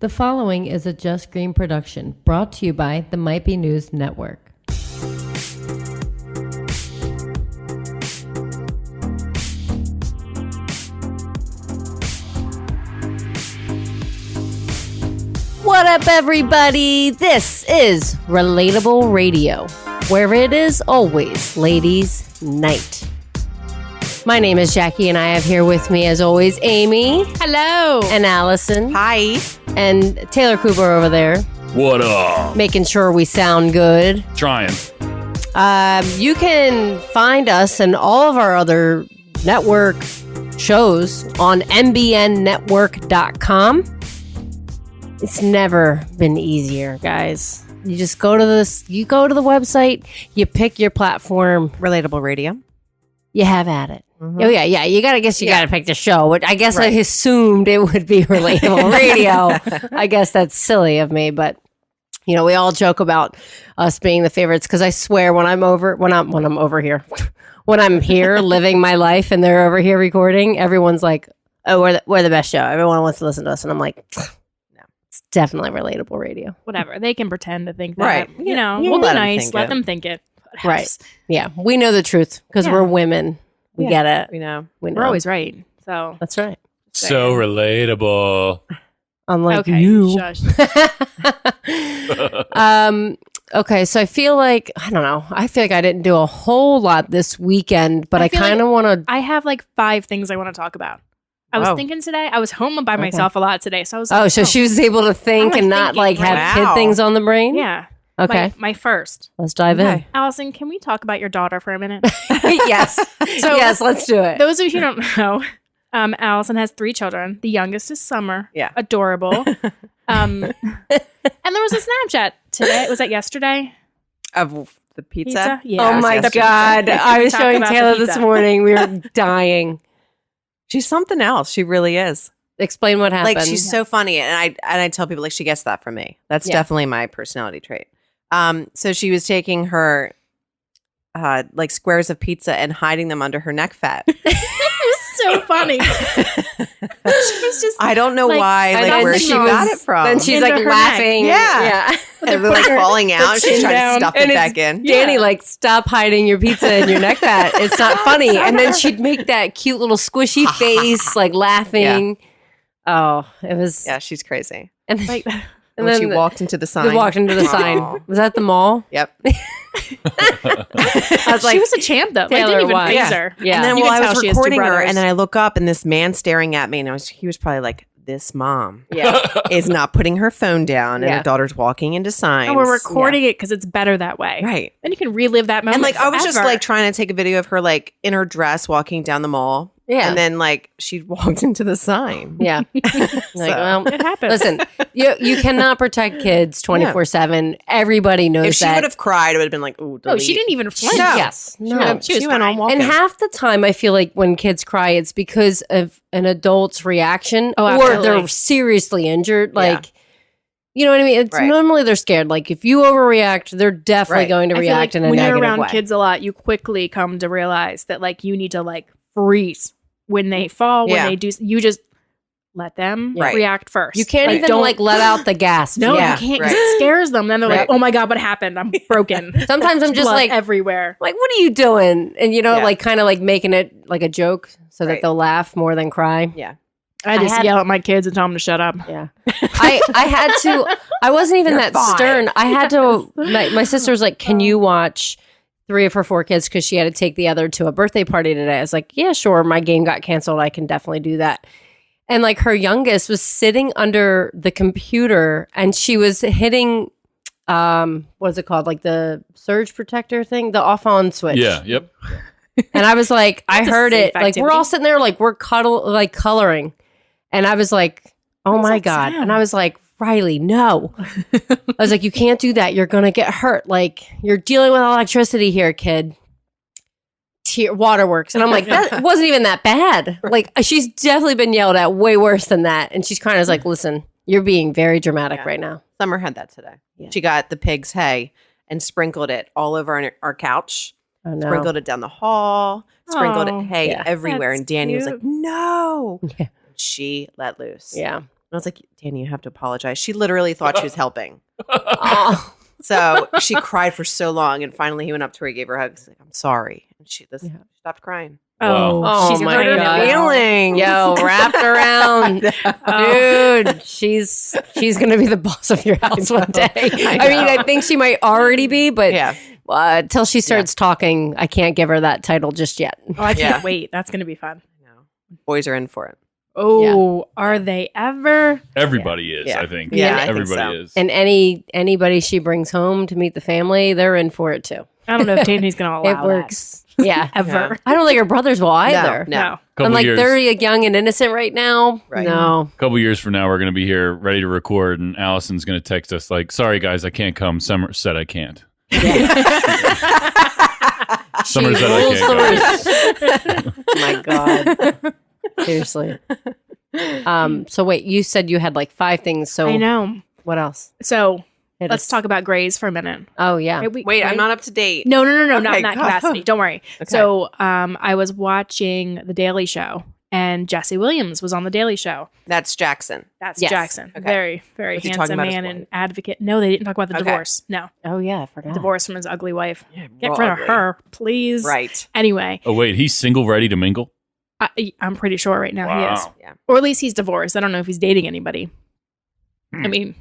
The following is a Just Green production brought to you by the Might Be News Network. What up, everybody? This is Relatable Radio, where it is always ladies' night. My name is Jackie, and I have here with me, as always, Amy. Hello. And Allison. Hi. And Taylor Cooper over there. What up? Making sure we sound good. Trying. You can find us and all of our other network shows on mbnnetwork.com. It's never been easier, guys. You just go to the website, you pick your platform. Relatable Radio. You have at it. Mm-hmm. Oh, yeah. You gotta pick the show. Which I guess I assumed it would be Relatable Radio. I guess that's silly of me, but you know, we all joke about us being the favorites because I swear when I'm here living my life and they're over here recording, everyone's like, "Oh, we're the best show. Everyone wants to listen to us," and I'm like, "No, it's definitely Relatable Radio." Whatever. They can pretend to think that. Right. You know, You we'll be let 'em nice. think Let it. them think it. Right. Yeah, we know the truth because we're women. We get it. We know. We're always right. So That's right. So relatable. Unlike okay. you. Shush. Okay, so I feel like I didn't do a whole lot this weekend, but I feel kind of want to. I have like 5 things I want to talk about. I was thinking today. I was home by myself a lot today, so I was. Oh, so she was able to think I'm, and not thinking, have kid things on the brain. Yeah. Okay. My first. Let's dive in. Allison, can we talk about your daughter for a minute? Yes. So yes, let's do it. Those of you who don't know, Allison has 3 children. The youngest is Summer. Yeah. Adorable. And there was a Snapchat today. Was that yesterday? Of the pizza? Yeah. Oh my Yes, God. I was Talk showing about the Taylor this pizza. morning. We were dying. She's something else. She really is. Explain what happened. Like, she's so funny. And I tell people, like, she gets that from me. That's definitely my personality trait. So she was taking her like squares of pizza and hiding them under her neck fat. It was so funny. She was just. I don't know Like, why, I like don't where think she it was- got it from. Then she's Into like her laughing. neck. Yeah. And they're like falling out. She's chin trying down. to stuff And it it's- back in. Danny, like, stop hiding your pizza in your neck fat. It's not funny. And then she'd make that cute little squishy face, like laughing. Oh, it was. Yeah, she's crazy. And, Like, and When then she walked into the sign. They walked into the sign. Aw. Was that the mall? Yep. I was like, she was a champ though. Like, Taylor, didn't even why? phase Yeah. her. yeah. And then You while can I tell was she has 2 recording her, brothers. and then I look up, and this man staring at me, and he was probably like, "This mom yeah. is not putting her phone down, and Yeah. her daughter's walking into signs." And we're recording it because it's better that way. right. Then you can relive that moment. And like I was just forever. like trying to take a video of her like in her dress walking down the mall, Yeah. and then like she walked into the sign. Yeah. Like, well, it happens. listen, you cannot protect kids 24/7. Everybody knows If she that. would have cried, it would have been like, "Ooh, Oh, she delete." didn't even flinch. No. Yes. She, No. went, She was she went on fine. walking. And half the time, I feel like when kids cry, it's because of an adult's reaction, Oh, or absolutely. they're seriously injured. Yeah. Like, you know what I mean? It's Right. normally they're scared. Like, if you overreact, they're definitely Right. going to I feel react like in a when negative you're around way. kids a lot, you quickly come to realize that like you need to like freeze when they fall, when Yeah. they do. You just let them Right. react first. You can't Like, even don't like let out the gasp. No, Yeah. you can't. 'Cause right. It scares them. Then they're Right. like, "Oh my god, what happened? I'm broken." Sometimes I'm just Blood like, everywhere. what are you doing? And you know, Yeah. like kind of like making it like a joke so that Right. they'll laugh more than cry. Yeah. I just had- yell at my kids and tell them to shut up. Yeah. I had to, I wasn't even You're that fine. stern. I had to, my sister was like, can you watch 3 of her 4 kids? Because she had to take the other to a birthday party today. I was like, yeah, sure. My game got canceled. I can definitely do that. And like her youngest was sitting under the computer and she was hitting, what is it called? Like the surge protector thing, the off on switch. Yeah. Yep. And I was like, I That's a heard safe it. Like we're activity. all sitting there, like we're coloring. And I was like, oh What was my that God. sound? And I was like, Riley, no. I was like, you can't do that. You're going to get hurt. Like you're dealing with electricity here, kid. Waterworks. And I'm like, that wasn't even that bad. Like she's definitely been yelled at way worse than that. And she's kind of like, listen, you're being very dramatic Yeah. right now. Summer had that today. Yeah. She got the pig's hay and sprinkled it all over our couch. Oh, no. Sprinkled it down the hall. Sprinkled Oh, it hay yeah. everywhere. That's And Danny was like, cute. "No!" Yeah. She let loose. Yeah. I was like, Danny, you have to apologize. She literally thought she was helping. Oh. So she cried for so long. And finally he went up to her, he gave her a hug. He's like, I'm sorry. And she stopped crying. Oh, Oh she's my hurt her God. Feelings. Yo, wrapped around. Oh. Dude, she's gonna be the boss of your house one day. I I mean, know. I think she might already be, but Yeah. till she starts talking, I can't give her that title just yet. Oh, I can't Yeah. wait. That's going to be fun. No. Boys are in for it. Oh, are they ever? Everybody is, Yeah. I think. Yeah, I think Everybody so. is. And anybody she brings home to meet the family, they're in for it too. I don't know if Danny's going to allow It works. Yeah. that. Ever. I don't think her brothers will either. No. Couple I'm like, years, they're young and innocent right now. Right. No. couple years from now, we're going to be here ready to record, and Allison's going to text us like, "Sorry guys, I can't come. Summer said I can't." Summer said I can't come. My God. Seriously. So wait, you said you had like 5 things. So I know. what else? So Hit let's us. talk about Grays for a minute. Oh yeah. Wait, I'm not up to date. No, not Okay, in that God. capacity. Don't worry. Okay. So I was watching The Daily Show, and Jesse Williams was on The Daily Show. That's Jackson. That's Yes. Jackson. Okay. Very, very Was he talking handsome about his man wife? and advocate. No, they didn't talk about the Okay. divorce. No, Oh yeah, I forgot. divorce from his ugly wife. Yeah, Get real rid ugly. of her, please. Right. Anyway, Oh wait, he's single, ready to mingle. I'm pretty sure right now he is. Wow. Yeah. Or at least he's divorced. I don't know if he's dating anybody. I mean,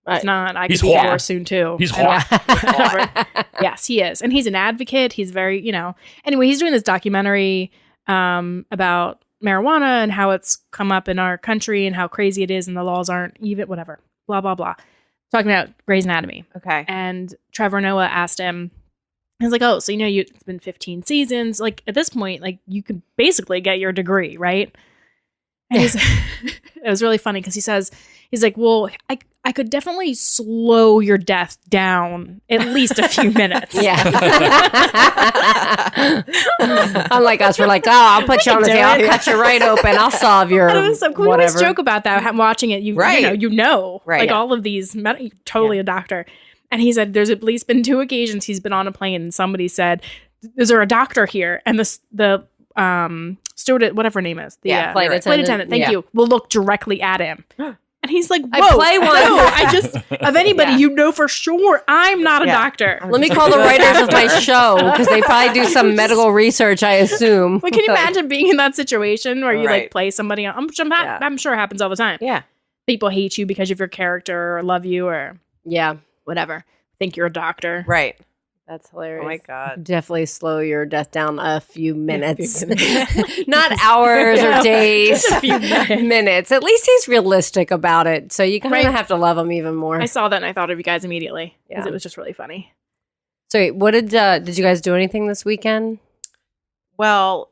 Right. if not, I could He's be hot. divorced soon too. He's I don't- hot. Yes, he is. And he's an advocate. He's very, anyway, he's doing this documentary about marijuana and how it's come up in our country and how crazy it is and the laws aren't even, whatever, blah, blah, blah. Talking about Grey's Anatomy. Okay. And Trevor Noah asked him, he's like, oh, so it's been 15 seasons. Like at this point, like you could basically get your degree, right? And it was really funny because he's like, well, I could definitely slow your death down at least a few minutes. Yeah. Unlike us, we're like, oh, I'll put you on the table. I'll cut you right open. I'll solve your And it was so cool. We always whatever. joke about that. Watching it, Right. you know, Right. like Yeah. all of these, totally a doctor. And he said there's at least been 2 occasions he's been on a plane and somebody said, "Is there a doctor here?" And the steward, whatever her name is, the Yeah, flight flight attendant. attendant, thank Yeah. you, will look directly at him. And he's like, I whoa, play one. no, I just, of anybody, Yeah. for sure, I'm not a Yeah. doctor. Let me call the writers of my show because they probably do some medical research, I assume. Like, can you imagine being in that situation where you Right. like play somebody? I'm sure it happens all the time. Yeah. People hate you because of your character or love you or Yeah, whatever. Think you're a doctor. Right. that's hilarious. Oh my God. Definitely slow your death down a few minutes. Not hours or No, days. just a few minutes. At least he's realistic about it. So you kind of Right. have to love him even more. I saw that and I thought of you guys immediately because Yeah. it was just really funny. So wait, what did you guys do anything this weekend? Well,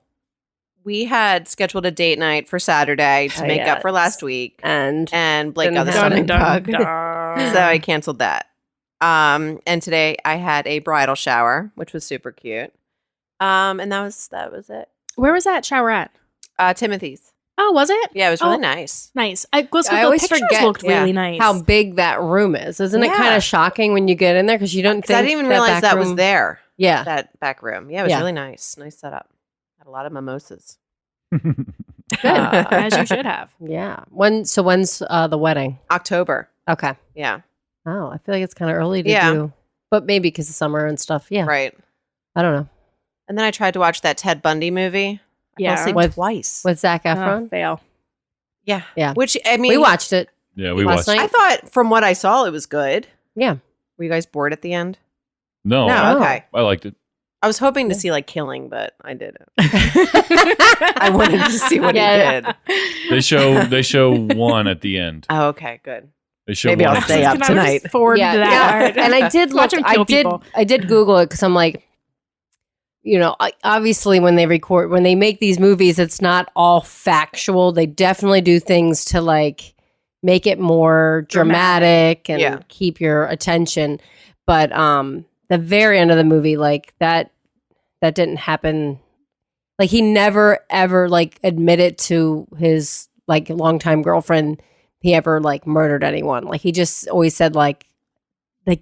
we had scheduled a date night for Saturday to Oh, make up for yes. last week. And And Blake got the Dun, stomach bug. dun. So I canceled that. And today I had a bridal shower, which was super cute. And that was it. Where was that shower at? Timothy's. Oh, was it? Yeah, it was really Oh. nice. Nice. I The always pictures forget, looked yeah, really nice. how big that room is. Isn't it Yeah. kind of shocking when you get in there because you don't 'Cause think I didn't even that realize back that was room- there. Yeah. That back room. Yeah, it was Yeah. really nice. Nice setup. Had a lot of mimosas. Good, as you should have. Yeah. When's the wedding? October. Okay. Yeah. Oh, I feel like it's kind of early to Yeah. do. But maybe because of summer and stuff. Yeah. Right. I don't know. And then I tried to watch that Ted Bundy movie. I Yeah. fell asleep With- twice. With Zac Oh, Efron. fail. Yeah. Yeah. Which, I mean, We watched it. Yeah, we Last watched. night. I thought from what I saw, it was good. Yeah. Were you guys bored at the end? No, No. Oh. Okay. I liked it. I was hoping to see like killing, but I didn't. I wanted to see what Yeah. he did. They show one at the end. Oh, okay, good. They show Maybe one I'll at the stay end. up Can I just tonight. forward to that part? And I did Watch look. him kill people. I did Google it because I'm like, obviously when they make these movies, it's not all factual. They definitely do things to like make it more dramatic and Yeah. keep your attention. But the very end of the movie, like that didn't happen. Like he never ever like admitted to his like longtime girlfriend he ever like murdered anyone. Like he just always said like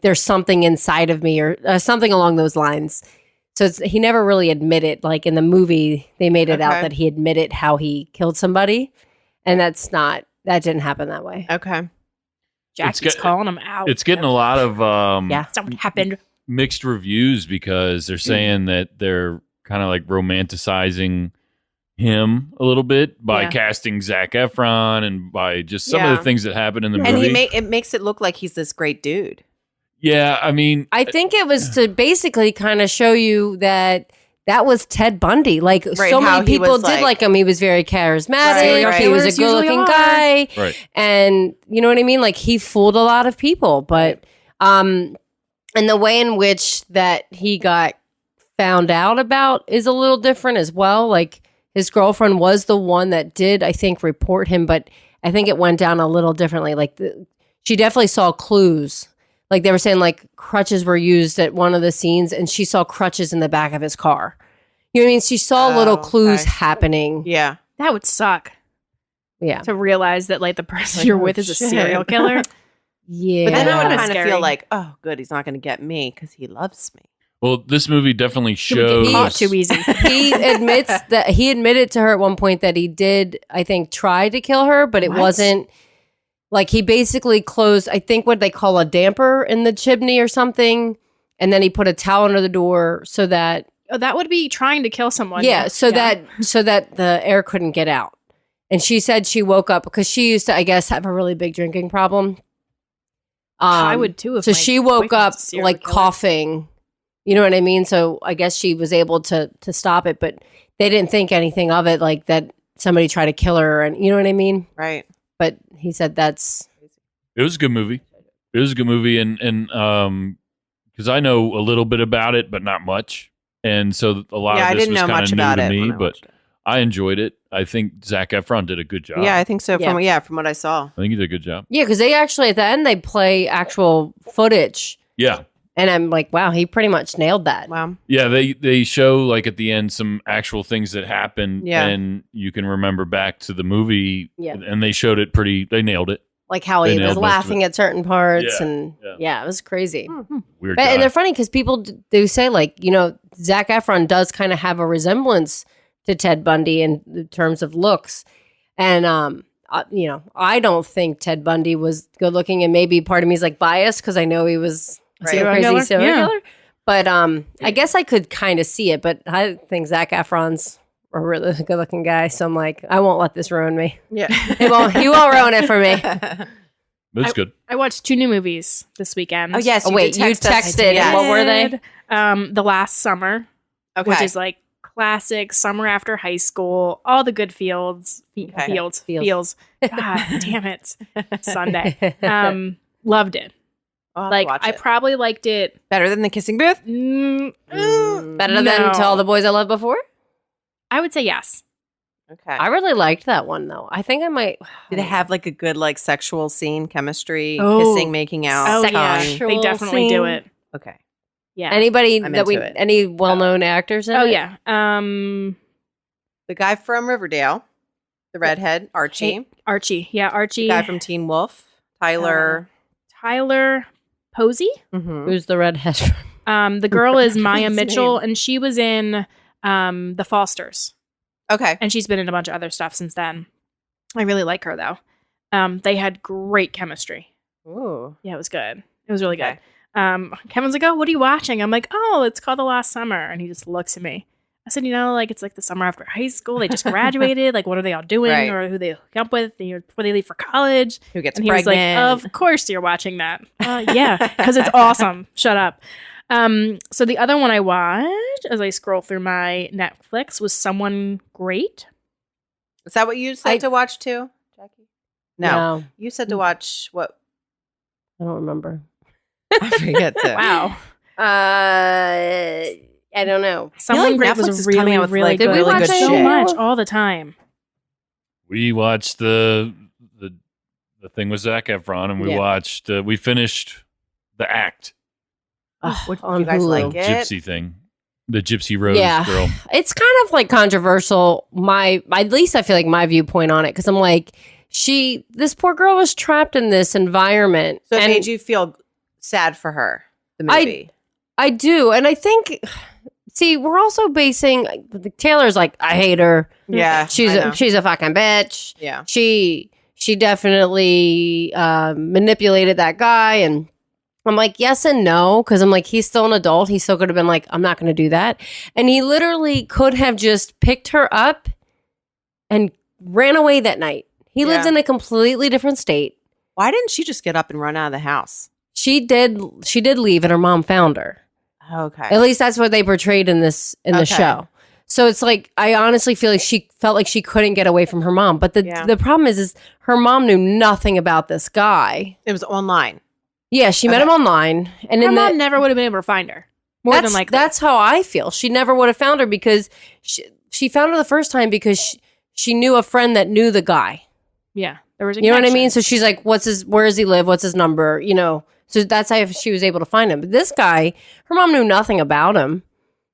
there's something inside of me or something along those lines. So he never really admitted, like in the movie, they made it out Okay. that he admitted how he killed somebody. And that's not that didn't happen that way. Okay. Jackie's calling him out. It's getting a lot of That's what happened. mixed reviews because they're saying that they're kind of like romanticizing him a little bit by casting Zac Efron and by just some of the things that happen in the And movie. it makes it look like he's this great dude. Yeah, I mean, I think it was to basically kind of show you that was Ted Bundy. Like so how many he people was, did like- like him. He was very charismatic. Right. He was a Killers good looking usually guy. right. And you know what I mean? Like he fooled a lot of people. But and the way in which that he got found out about is a little different as well. Like his girlfriend was the one that did, I think, report him, but I think it went down a little differently. Like she definitely saw clues. Like they were saying, like crutches were used at one of the scenes, and she saw crutches in the back of his car. You know what I mean? She saw little clues okay. happening. Yeah. That would suck Yeah. to realize that like the person Like, you're oh, with is a shit. serial killer. Yeah. But then I would Kinda kind of scary. feel like, oh, good, he's not going to get me because he loves me. well, this movie definitely Can we get caught shows. too easy. he admitted to her at one point that he did, I think, try to kill her, but it What? wasn't like he basically closed, I think, what they call a damper in the chimney or something. And then he put a towel under the door so that, Oh, that would be trying to kill someone. so that the air couldn't get out. And she said she woke up because she used to, I guess, have a really big drinking problem. I would too. If So my she woke boyfriend up was a serial like killer. coughing. You know what I mean? So I guess she was able to stop it, but they didn't think anything of it, like that somebody tried to kill her, and you know what I mean? Right. But he said that's It was a good movie. It was a good movie, and because I know a little bit about it, but not much, and so a lot Yeah, I of this didn't was know kind much of new about to it. me. when I But watched it. I enjoyed it. I think Zac Efron did a good job. Yeah, I think so. Yeah. From what I saw. I think he did a good job. yeah, because they actually at the end they play actual footage, Yeah, and I'm like, wow, he pretty much nailed that. Wow. yeah. They show like at the end some actual things that happened, Yeah. and you can remember back to the movie. Yeah. and they showed it pretty. They nailed it. Like how They he nailed was most of laughing at certain parts, Yeah, and yeah. it was crazy. Weird. But, guy. and they're funny because people do say, like, you know, Zac Efron does kind of have a resemblance to Ted Bundy in terms of looks. And, you know, I don't think Ted Bundy was good looking. And maybe part of me is like biased because I know he was a Serial crazy killer? serial Yeah. killer. But I guess I could kind of see it. But I think Zac Efron's a really good looking guy. So I'm like, I won't let this ruin me. Yeah. He won't ruin it for me. But it's good. I watched 2 new movies this weekend. Oh, yes. Oh, wait, did text you us. texted. Yes. What were they? The Last Summer, Okay. which is like classic summer after high school, all the good feels. God damn it. Sunday. Loved it. I'll have to Like watch I it. probably liked it. Better than the kissing booth? Better than No. To All the Boys I Loved Before? I would say yes. Okay. I really liked that one though. I think I might. Did it have like a good like sexual scene, chemistry, Oh. kissing, making out? Oh tongue? yeah, Sexual they definitely do scene. it. Okay. Yeah. Anybody I'm that we into it. any well-known actors in oh it? yeah. The guy from Riverdale, the redhead, Archie. Archie. Yeah, Archie. The guy from Teen Wolf, Tyler. Tyler Posey. Mhm. Who's the redhead? The girl is His Maya Mitchell, name. and she was in The Fosters, Okay. and she's been in a bunch of other stuff since then. I really like her though. They had great chemistry. Ooh. Yeah, it was good. It was really Okay. good. Kevin's like, "Oh, what are you watching?" I'm like, "Oh, it's called The Last Summer," and he just looks at me. I said, "You know, like it's like the summer after high school. They just graduated. Like, what are they all doing, Right. or who they hook up with before they leave for college?" Who gets And he pregnant? was like, "Of course you're watching that. Yeah, because it's awesome. Shut up." So the other one I watched as I scroll through my Netflix was Someone Great. Is that what you said to watch too, Jackie? No. You said to watch what? I don't remember. I forget to. Wow. I don't know. Someone like Great Netflix was is really, coming out with, really like, good. Did we really watch good so shit. much all the time. We watched the thing with Zac Efron, and we Yeah. watched. We finished the act, What, On you guys Hulu. like it? gypsy thing, the Gypsy Rose Yeah. girl. It's kind of like controversial. At least I feel like my viewpoint on it because I'm like, this poor girl was trapped in this environment. So it and made you feel sad for her, the movie. I do, and I think. See, we're also basing Taylor's like, I hate her. Yeah. She's I know. she's a fucking bitch. Yeah. She she definitely manipulated that guy. And I'm like, yes and no, because I'm like, he's still an adult. He still could have been like, I'm not going to do that. And he literally could have just picked her up and ran away that night. He lived in a completely different state. Why didn't she just get up and run out of the house? She did leave, and her mom found her. Okay. At least that's what they portrayed in the show. So it's like, I honestly feel like she felt like she couldn't get away from her mom. But the problem is her mom knew nothing about this guy. It was online. Yeah, she met him online. And her mom never would have been able to find her. More than likely. That's how I feel. She never would have found her because she found her the first time because she knew a friend that knew the guy. Yeah. There was a You know what I connection. mean? So she's like, where does he live? What's his number? You know, so that's how she was able to find him. But this guy, her mom knew nothing about him.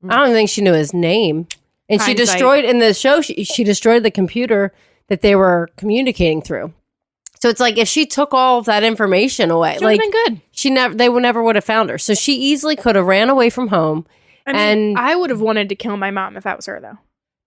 I don't think she knew his name. And she destroyed, in the show, she destroyed the computer that they were communicating through. So it's like, if she took all of that information away, She would have been good. they never would have found her. So she easily could have ran away from home. I would have wanted to kill my mom if that was her, though.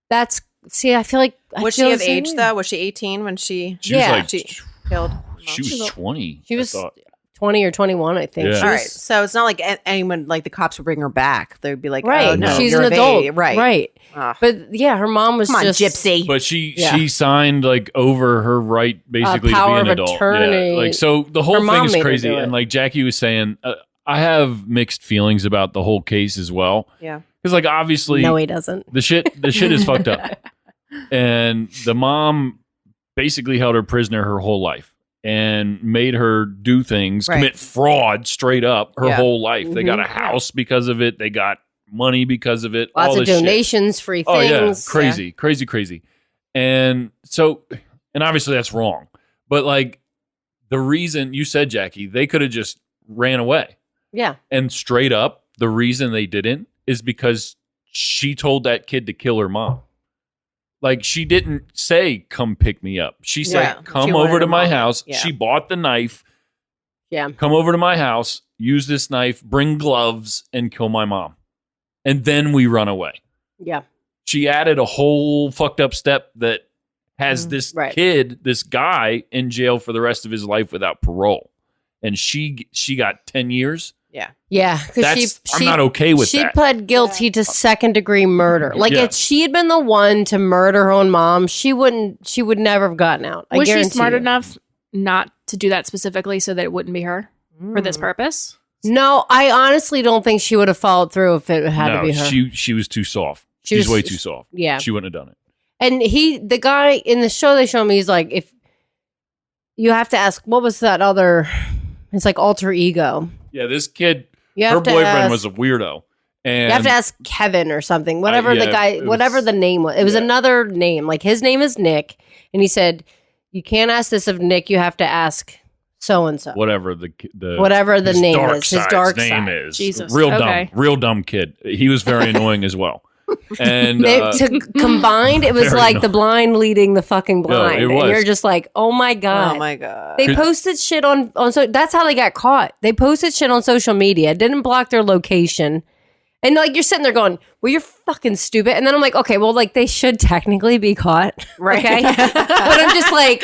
I feel like. Was she of age, though? Was she 18 when she She was like, she killed? she was 20. She was I thought. 20 or 21, I think. Yeah. She All was- right. So it's not like anyone, like the cops would bring her back. They'd be like, Right. oh, no, She's you're an of adult. age. Right. Right. Ugh. But yeah, her mom was Come on, just. gypsy. But she signed like over her right basically power to be an of adult. attorney. Yeah. Like, so the Her whole mom thing's made her crazy. do it. And like Jackie was saying, I have mixed feelings about the whole case as well. Yeah. Because like obviously No, he doesn't. the shit is fucked up. And the mom basically held her prisoner her whole life and made her do things, Right. commit fraud straight up her Yeah. whole life. They got a Mhm. house because of it. They got money because of it. Lots all of this shit. donations, free Oh yeah, things. crazy. And so, and obviously that's wrong. But like the reason you said, Jackie, they could have just ran away. Yeah. And straight up, the reason they didn't is because she told that kid to kill her mom. Like she didn't say, "Come pick me up." She said, Yeah. "Come She wanted over to her my mom. house." Yeah. She bought the knife. Yeah. Come over to my house, use this knife, bring gloves, and kill my mom. And then we run away. Yeah. She added a whole fucked up step that has this right. kid, this guy, in jail for the rest of his life without parole. And she got 10 years. Yeah. That's I'm not okay with she that. pled guilty to second-degree murder. Like Yeah. if she had been the one to murder her own mom, she would never have gotten out. Was she guarantee smart you. enough not to do that specifically so that it wouldn't be her for this purpose? No, I honestly don't think she would have followed through if it had to be her. she was too soft. She She's was- way too soft. Yeah. She wouldn't have done it. And the guy in the show they show me, he's like, if you have to ask, what was that other? It's like alter ego. Yeah, this kid, You her have to boyfriend ask, was a weirdo. And you have to ask Kevin or something. Whatever the yeah, guy, it whatever was- the name was. It was yeah. another name. Like his name is Nick, and he said, "You can't ask this of Nick. You have to ask so and so. whatever the Whatever the his name dark is. His side's dark name side. is. Jesus. Real dumb kid. He was very annoying as well. And Combined, it was very like annoying. the blind leading the fucking blind, it and was. you're just like, "Oh my god." Oh my god. They Could- posted shit on so that's how they got caught. They posted shit on social media, didn't block their location. And like you're sitting there going, "Well, you're fucking stupid." And then I'm like, "Okay, well, like they should technically be caught." Right. Okay? But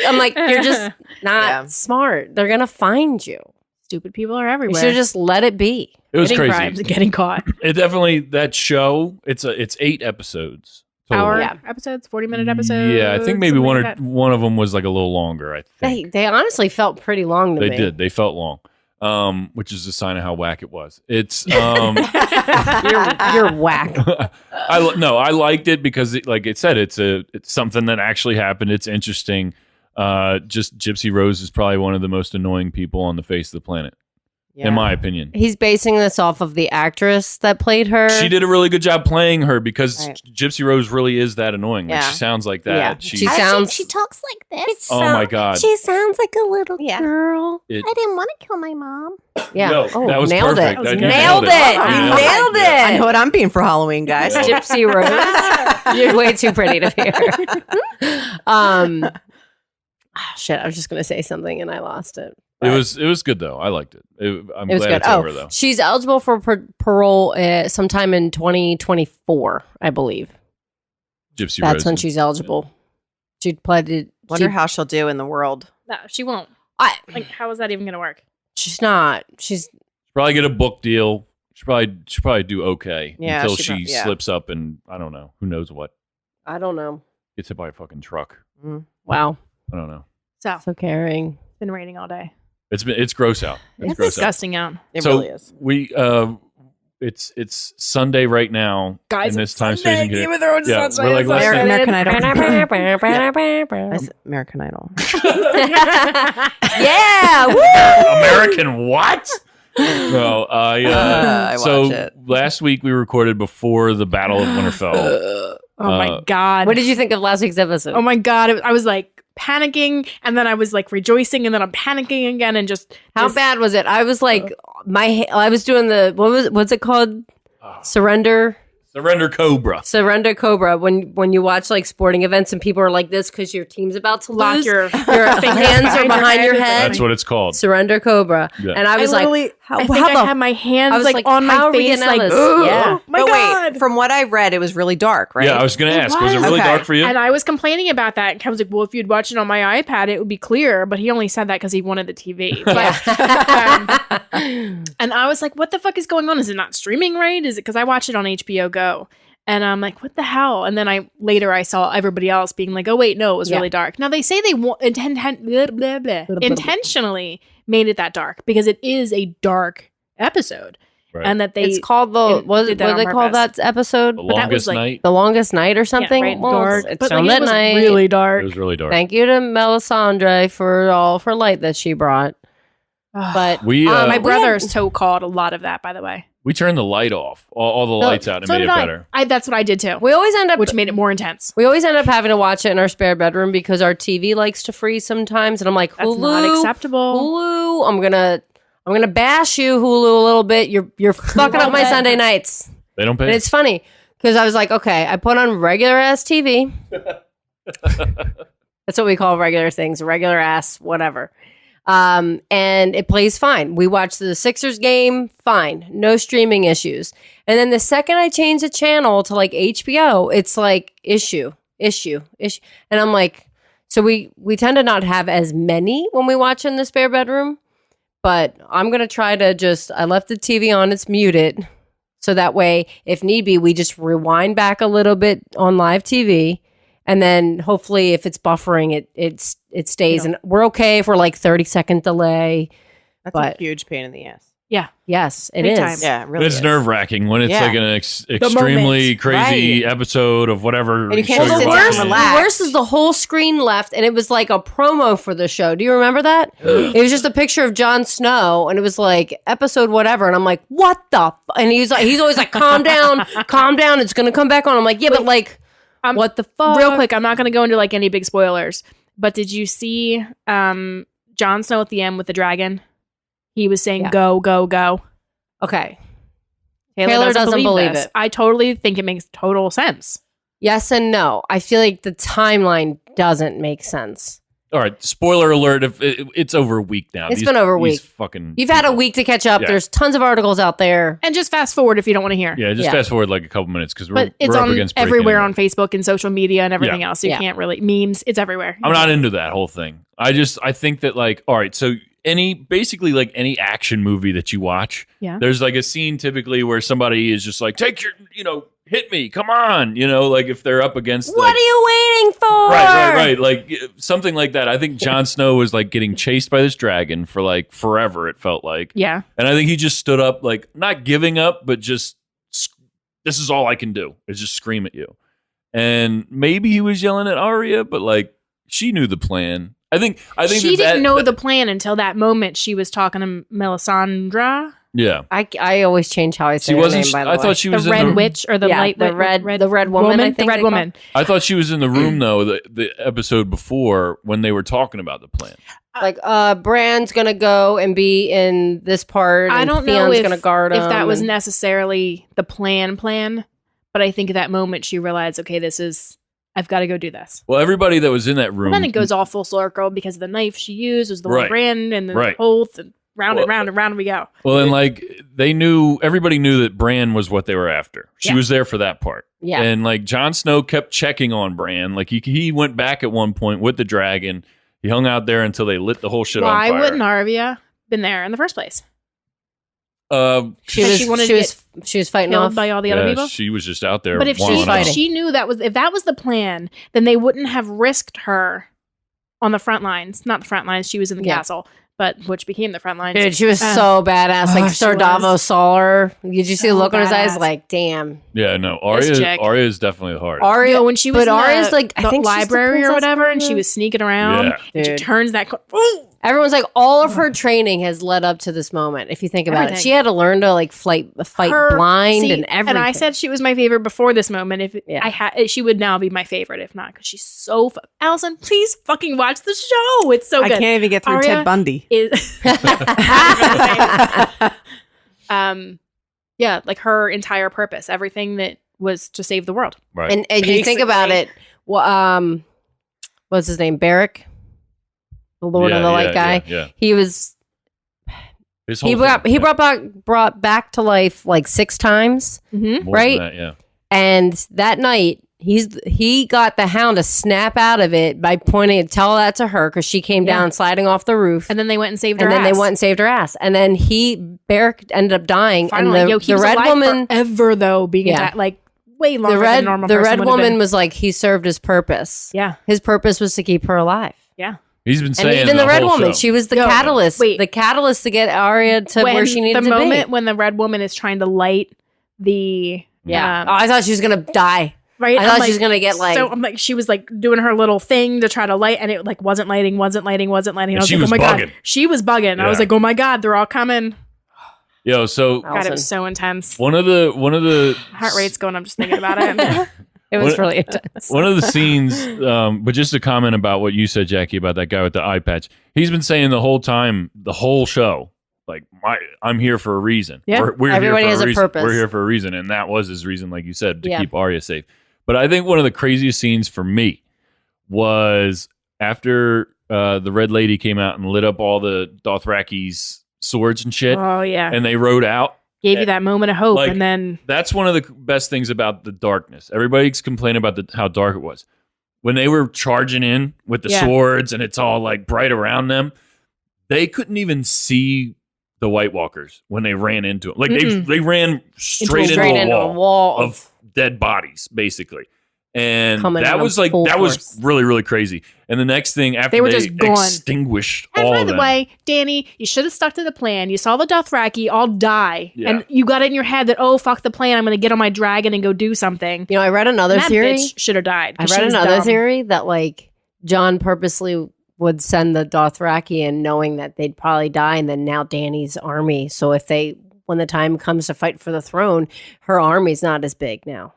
I'm like, you're just not Yeah. smart. They're going to find you. Stupid people are You everywhere. should just let it be. it was Committing crazy. crimes and getting caught. It definitely that show. It's 8 episodes. total. Hour Yeah. episodes, 40-minute episodes. Yeah, I think maybe something one like that. one of them was like a little longer. I think They honestly felt pretty long to they me. did. They felt long, which is a sign of how whack it was. It's You're whack. I liked it because like it said, it's something that actually happened. It's interesting. Just Gypsy Rose is probably one of the most annoying people on the face of the planet, in my opinion. He's basing this off of the actress that played her. She did a really good job playing her because Right. Gypsy Rose really is that annoying. Like, Yeah. she sounds like that. Yeah. She's, She sounds. She talks like this. oh my god! She sounds like a little Yeah. girl. It- I didn't want to kill my mom. Yeah. No, oh, that was nailed perfect. it. That- you nailed it. You You nailed it. nailed it. I know what I'm being for Halloween, guys. Yeah. Gypsy Rose. You're way too pretty to hear. Shit, I was just gonna say something and I lost it. It was good though. I liked it. I'm It was glad good. it's over though. She's eligible for parole sometime in 2024, I believe. Gypsy That's Rose. when she's eligible. She pleaded. Wonder how she'll do in the world. No, she won't. Like, how is that even going to work? She's not. She's Probably get a book deal. She'll probably do okay Yeah, until she she prob- yeah. slips up and I don't know. Who knows what? I don't know. Gets hit by a fucking truck. Wow. I don't know. So, So caring. it's been raining all day. It's gross out. It's gross disgusting out. It so really is. we it's Sunday right now. Guys, in this it's time Sunday. space. Game of Thrones is Yeah, on we're like, Sunday. let's- American Idol. Yeah. I said American Idol. Woo! American what? No, I so watch it. last week we recorded before the Battle of Winterfell. Oh my God. What did you think of last week's episode? Oh my God. I was like panicking and then I was like rejoicing and then I'm panicking again and just. How bad was it? I was like, I was doing what's it called? Surrender Cobra. When you watch like sporting events and people are like this because your team's about to Lock lose, your your hands are behind your head. That's what it's called. Surrender Cobra. Yeah. And I was like, I think I had my hands I was like like, on how my are we face, getting out like, of this? oh Yeah. my But God. wait, from what I read, it was really dark, right? Yeah, I was going to ask. Was it was. really Okay. dark for you? And I was complaining about that. And Ken was like, well, if you'd watch it on my iPad, it would be clear. But he only said that because he wanted the TV. But, and I was like, what the fuck is going on? Is it not streaming right? Is it because I watch it on HBO Go? And I'm like, what the hell? And then I saw everybody else being like, oh, wait, no, it was really dark. Now, they say they intentionally made it that dark because it is a dark episode. Right. And that it's called what did that did on they call purpose. that episode? The but that was, longest like, night. The Longest Night or something? Yeah, right, Well, dark. It's But filmed like, at it was night. really It dark. was really dark. Thank you to Melisandre for all of her light that she brought. But We my we brother had- so called a lot of that, by the way. we turned the light off, all the lights out, and So made it did I. better. That's what I did too, we always end up which made it more intense. We always end up having to watch it in our spare bedroom because our TV likes to freeze sometimes, and I'm like, That's Hulu, not acceptable. Hulu, I'm gonna bash you, Hulu, a little bit. You're fucking up my Sunday nights, They don't and pay. it's funny because I was like, okay, I put on regular ass TV. That's what we call regular things, regular ass, whatever. And it plays fine. We watch the Sixers game, fine, no streaming issues. And then the second I change the channel to like HBO, it's like issue. And I'm like, so we tend to not have as many when we watch in the spare bedroom, but I'm gonna try to I left the TV on, it's muted, so that way, if need be, we just rewind back a little bit on live TV. And then hopefully if it's buffering, it stays. And we're okay for like 30-second delay. That's But- a huge pain in the ass. Yes, it Big is. time. Yeah, it really It's is. nerve wracking when it's Yeah. like an extremely moment. crazy episode of whatever And you show can't you're sit down watching. and relax. The worst is the whole screen left, and it was like a promo for the show. Do you remember that? It was just a picture of Jon Snow, and it was like episode whatever. And I'm like, what the? And he's always like, calm down, calm down. It's gonna come back on. I'm like, yeah, but like, what the fuck? Real quick, I'm not going to go into like any big spoilers, but did you see Jon Snow at the end with the dragon? He was saying, Yeah. go, go, go. Okay. Taylor doesn't believe this. it. I totally think it makes total sense. Yes and no. I feel like the timeline doesn't make sense. All right, spoiler alert! If it's over a week now. It's been over a these week. Fucking. You've had a people. week to catch up. Yeah. There's tons of articles out there. And just fast forward if you don't want to hear. Yeah, just Yeah. fast forward like a couple minutes because But it's we're up on against breaking everywhere it. on Facebook and social media and everything else. So you Yeah. can't really memes. It's everywhere. I'm not into that whole thing. I think that like, all right, so basically like any action movie that you watch, Yeah. there's like a scene typically where somebody is just like, take your, hit me, come on, like if they're up against What are you waiting for? right, like something like that. I think Jon Snow was like getting chased by this dragon for like forever. It felt like, Yeah. and I think he just stood up, like not giving up, but just this is all I can do is just scream at you. And maybe he was yelling at Arya, but like she knew the plan. I think She didn't know the plan until that moment she was talking to Melisandre. Yeah, I always change how I say she her wasn't. name, by the I way. thought she The was red in the. witch or the Yeah, light the red woman, I think the red they call woman. I thought she was in the room though. The episode before when they were talking about the plan. Like, Bran's gonna go and be in this part. I and don't Theon's know gonna guard if him. that was and- necessarily the plan, but I think at that moment she realized, okay, I've got to go do this. Well, everybody that was in that room. And then it goes all full circle because the knife she used was the Right. one brand and the Right. oath and round Well, and round and round we go. Well, and like everybody knew that Bran was what they were after. She was there for that part. Yeah. And like Jon Snow kept checking on Bran. Like he went back at one point with the dragon. He hung out there until they lit the whole shit on Why fire. wouldn't Arya been there in the first place? She was fighting Killed off by all the other people. She was just out there. But if one-on-one. she knew if that was the plan, then they wouldn't have risked her on the front lines. Not the front lines. She was in the castle, but which became the front lines. Dude, she was so badass. Like she Sir Davos was. saw her. Did you see the So look on his eyes? badass. Like, damn. Yeah, no. This chick. Arya is definitely the hardest. Arya, No, when she was but in Arya's the, like I the think she's the library or princess whatever, and she Arya. was sneaking around. Yeah. And she Dude. turns that. Everyone's like, all of her training has led up to this moment. If you think about it, Everything. she had to learn to like fight blind and everything. And I said she was my favorite before this moment. If I had, she would now be my favorite. If not, because she's so. Allison, please fucking watch the show. It's so I good. can't even get through Arya Ted Bundy. Is yeah, like her entire purpose, everything that was to save the world. Right. and you think about it. Well, what's his name? Barrack, the Lord of the Light guy. Yeah. He was. His He whole thing, brought back to life like 6 times, Mm-hmm. more right? than that, yeah. and that night he got the Hound to snap out of it by tell that to her because she came down sliding off the roof, And then they went and saved her. and then ass. they went and saved her ass, and then Barrack ended up dying, Finally, and he the was red alive woman. forever though, being Yeah. attacked, like way longer The than a red, normal the person red would have woman been. was like he served his purpose. Yeah, His purpose was to keep her alive. yeah. He's been And saying even the red whole woman, show. she was the Yo, catalyst. wait. The catalyst to get Arya to where she needed the to moment be. when the red woman is trying to light the Yeah. Oh, I thought she was gonna die. right. I I'm thought like, she was gonna get like. so I'm like she was like doing her little thing to try to light, and it like wasn't lighting. I was And like, she oh was my bugging. god, she was bugging. I was Yeah. like, oh my god, they're all coming. Yo, so God, it was so intense. one of the Heart rate's going. I'm just thinking about it. It was What- really intense. One of the scenes, but just to comment about what you said, Jackie, about that guy with the eye patch. He's been saying the whole time, the whole show, like, I'm here for a reason. Yeah. We're Everybody here has for a reason. purpose. We're here for a reason, and that was his reason, like you said, to Yeah. keep Arya safe. But I think one of the craziest scenes for me was after the Red Lady came out and lit up all the Dothraki's swords and shit, Oh yeah, and they rode out. gave you that moment of hope, Like- and then That's one of the best things about the darkness. Everybody's complaining about how dark it was. When they were charging in with the Yeah. swords and it's all like bright around them, they couldn't even see the White Walkers when they ran into them. Like they ran straight into a wall of dead bodies, basically. And Coming that at was them like full that was force. really, really crazy. And the next thing after They were just gone. extinguished And all by of the them. way, Danny, you should have stuck to the plan. You saw the Dothraki all die, Yeah. and you got it in your head that, oh, fuck the plan. I'm going to get on my dragon and go do something. You know, I read another And that theory. bitch should have died. I 'cause she read was another dumb. theory that like John purposely would send the Dothraki in knowing that they'd probably die, and then now Dany's army. So when the time comes to fight for the throne, her army's not as big now.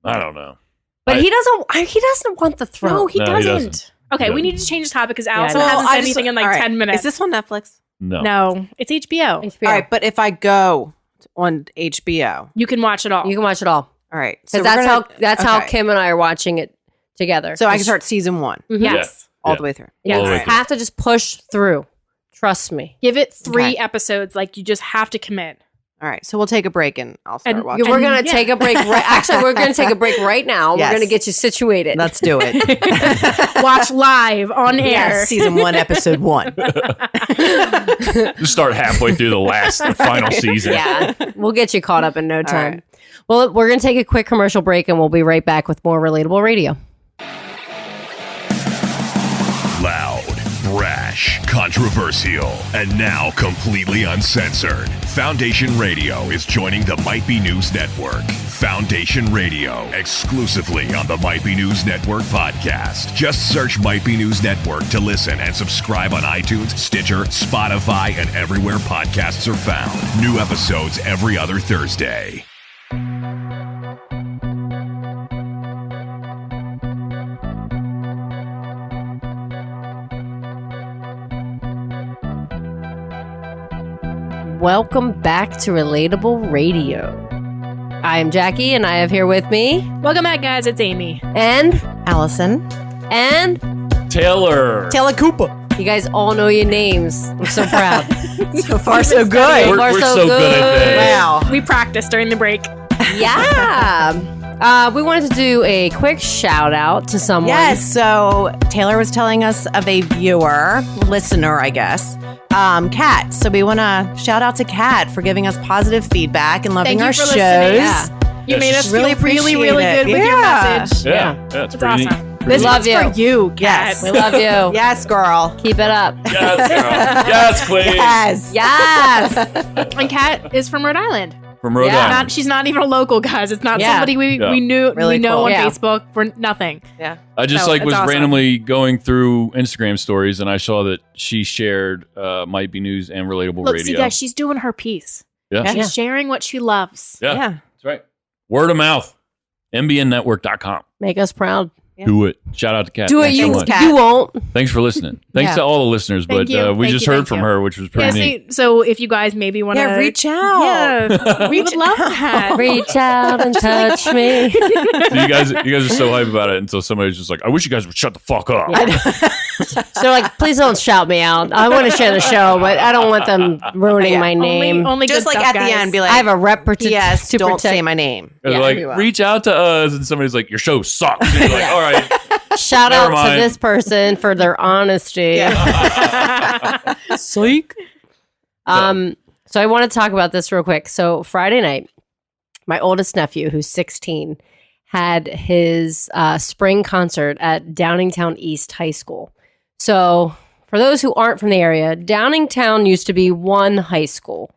I don't know. But I- he doesn't want the throne. No, he No, he doesn't. doesn't. Okay, He we need doesn't. to change the topic because Allison no. hasn't said anything in like all right. 10 minutes. Is this on Netflix? No. No, it's HBO. HBO. All right, but if I go on HBO, You can watch it all. You can watch it all all right. because we're that's how okay. Kim and I are watching it together. So I can start season 1 Mhm. Yes. all Yeah. the way through. You all the way just through. have to just push through. Trust me. Give it 3 Okay. episodes. Like, you just have to commit. All right, so we'll take a break and I'll start And watching. We're gonna yeah. take a break. Actually, we're gonna take a break right now. Yes. We're gonna get you situated. Let's do it. Watch live on air. Yes, season 1, episode 1. Just start halfway through the final season. Yeah, we'll get you caught up in no time. right. Well, we're going to take a quick commercial break and we'll be right back with more Relatable Radio. Loud, brash, controversial, and now completely uncensored. Foundation Radio is joining the Might Be News Network. Foundation Radio, exclusively on the Might Be News Network podcast. Just search Might Be News Network to listen and subscribe on iTunes, Stitcher, Spotify, and everywhere podcasts are found. New episodes every other Thursday. Welcome back to Relatable Radio. I am Jackie and I have here with me Welcome back, guys. It's Amy. and Allison. Taylor. Cooper. you guys all know your names. I'm so proud. So far, so good. We're so good at this. Wow. We practiced during the break. Yeah. We wanted to do a quick shout out to someone. Yes. So Taylor was telling us of a listener, I guess, Kat. So we want to shout out to Kat for giving us positive feedback and loving Thank you our for shows. listening. Yeah. You made us Really feel really, appreciate really it. good with your Yeah. message. Yeah, it's It's pretty neat. awesome. This love one's you. for you, Kat. Yes. We love you. Yes, girl. Keep it up. Yes, girl. Yes, queen. Yes. Yes. And Kat is from Rhode Island. From Rhode Yeah. Island. She's not even a local, guys. It's not Yeah. somebody we Yeah. knew Really we know cool. on Yeah. Facebook for nothing. I just So, was it's awesome. randomly going through Instagram stories and I saw that she shared Might Be News and Relatable Look, Radio. see, guys, she's doing her piece. Yeah. She's sharing what she loves. Yeah. Yeah. That's right. Word of mouth. MBNnetwork.com. Make us proud. Yeah. Do it. Shout out to Kat. Do it. Thanks so You, much. Kat. you won't. Thanks for listening. Thanks Yeah. to all the listeners. Thank But you. we Thank just you. heard Thank from you. her, which was Yeah, pretty neat. so if you guys maybe want to Yeah, reach out. Yeah, we would love that. Reach out and touch me. So you guys are so hype about it until somebody's just like, I wish you guys would shut the fuck up. So like, please don't shout me out. I want to share the show, but I don't want them ruining Yeah. my name. Only Just good like stuff, at the guys. end, be like, I have a rep yes, to don't protect. say my name. They're Yeah, like, we will. reach out to us, and somebody's like, your show sucks. And you're like, all right. Shout Never out mind. to this person for their honesty. Psych. So I want to talk about this real quick. So Friday night, my oldest nephew, who's 16, had his spring concert at Downingtown East High School. So for those who aren't from the area, Downingtown used to be one high school.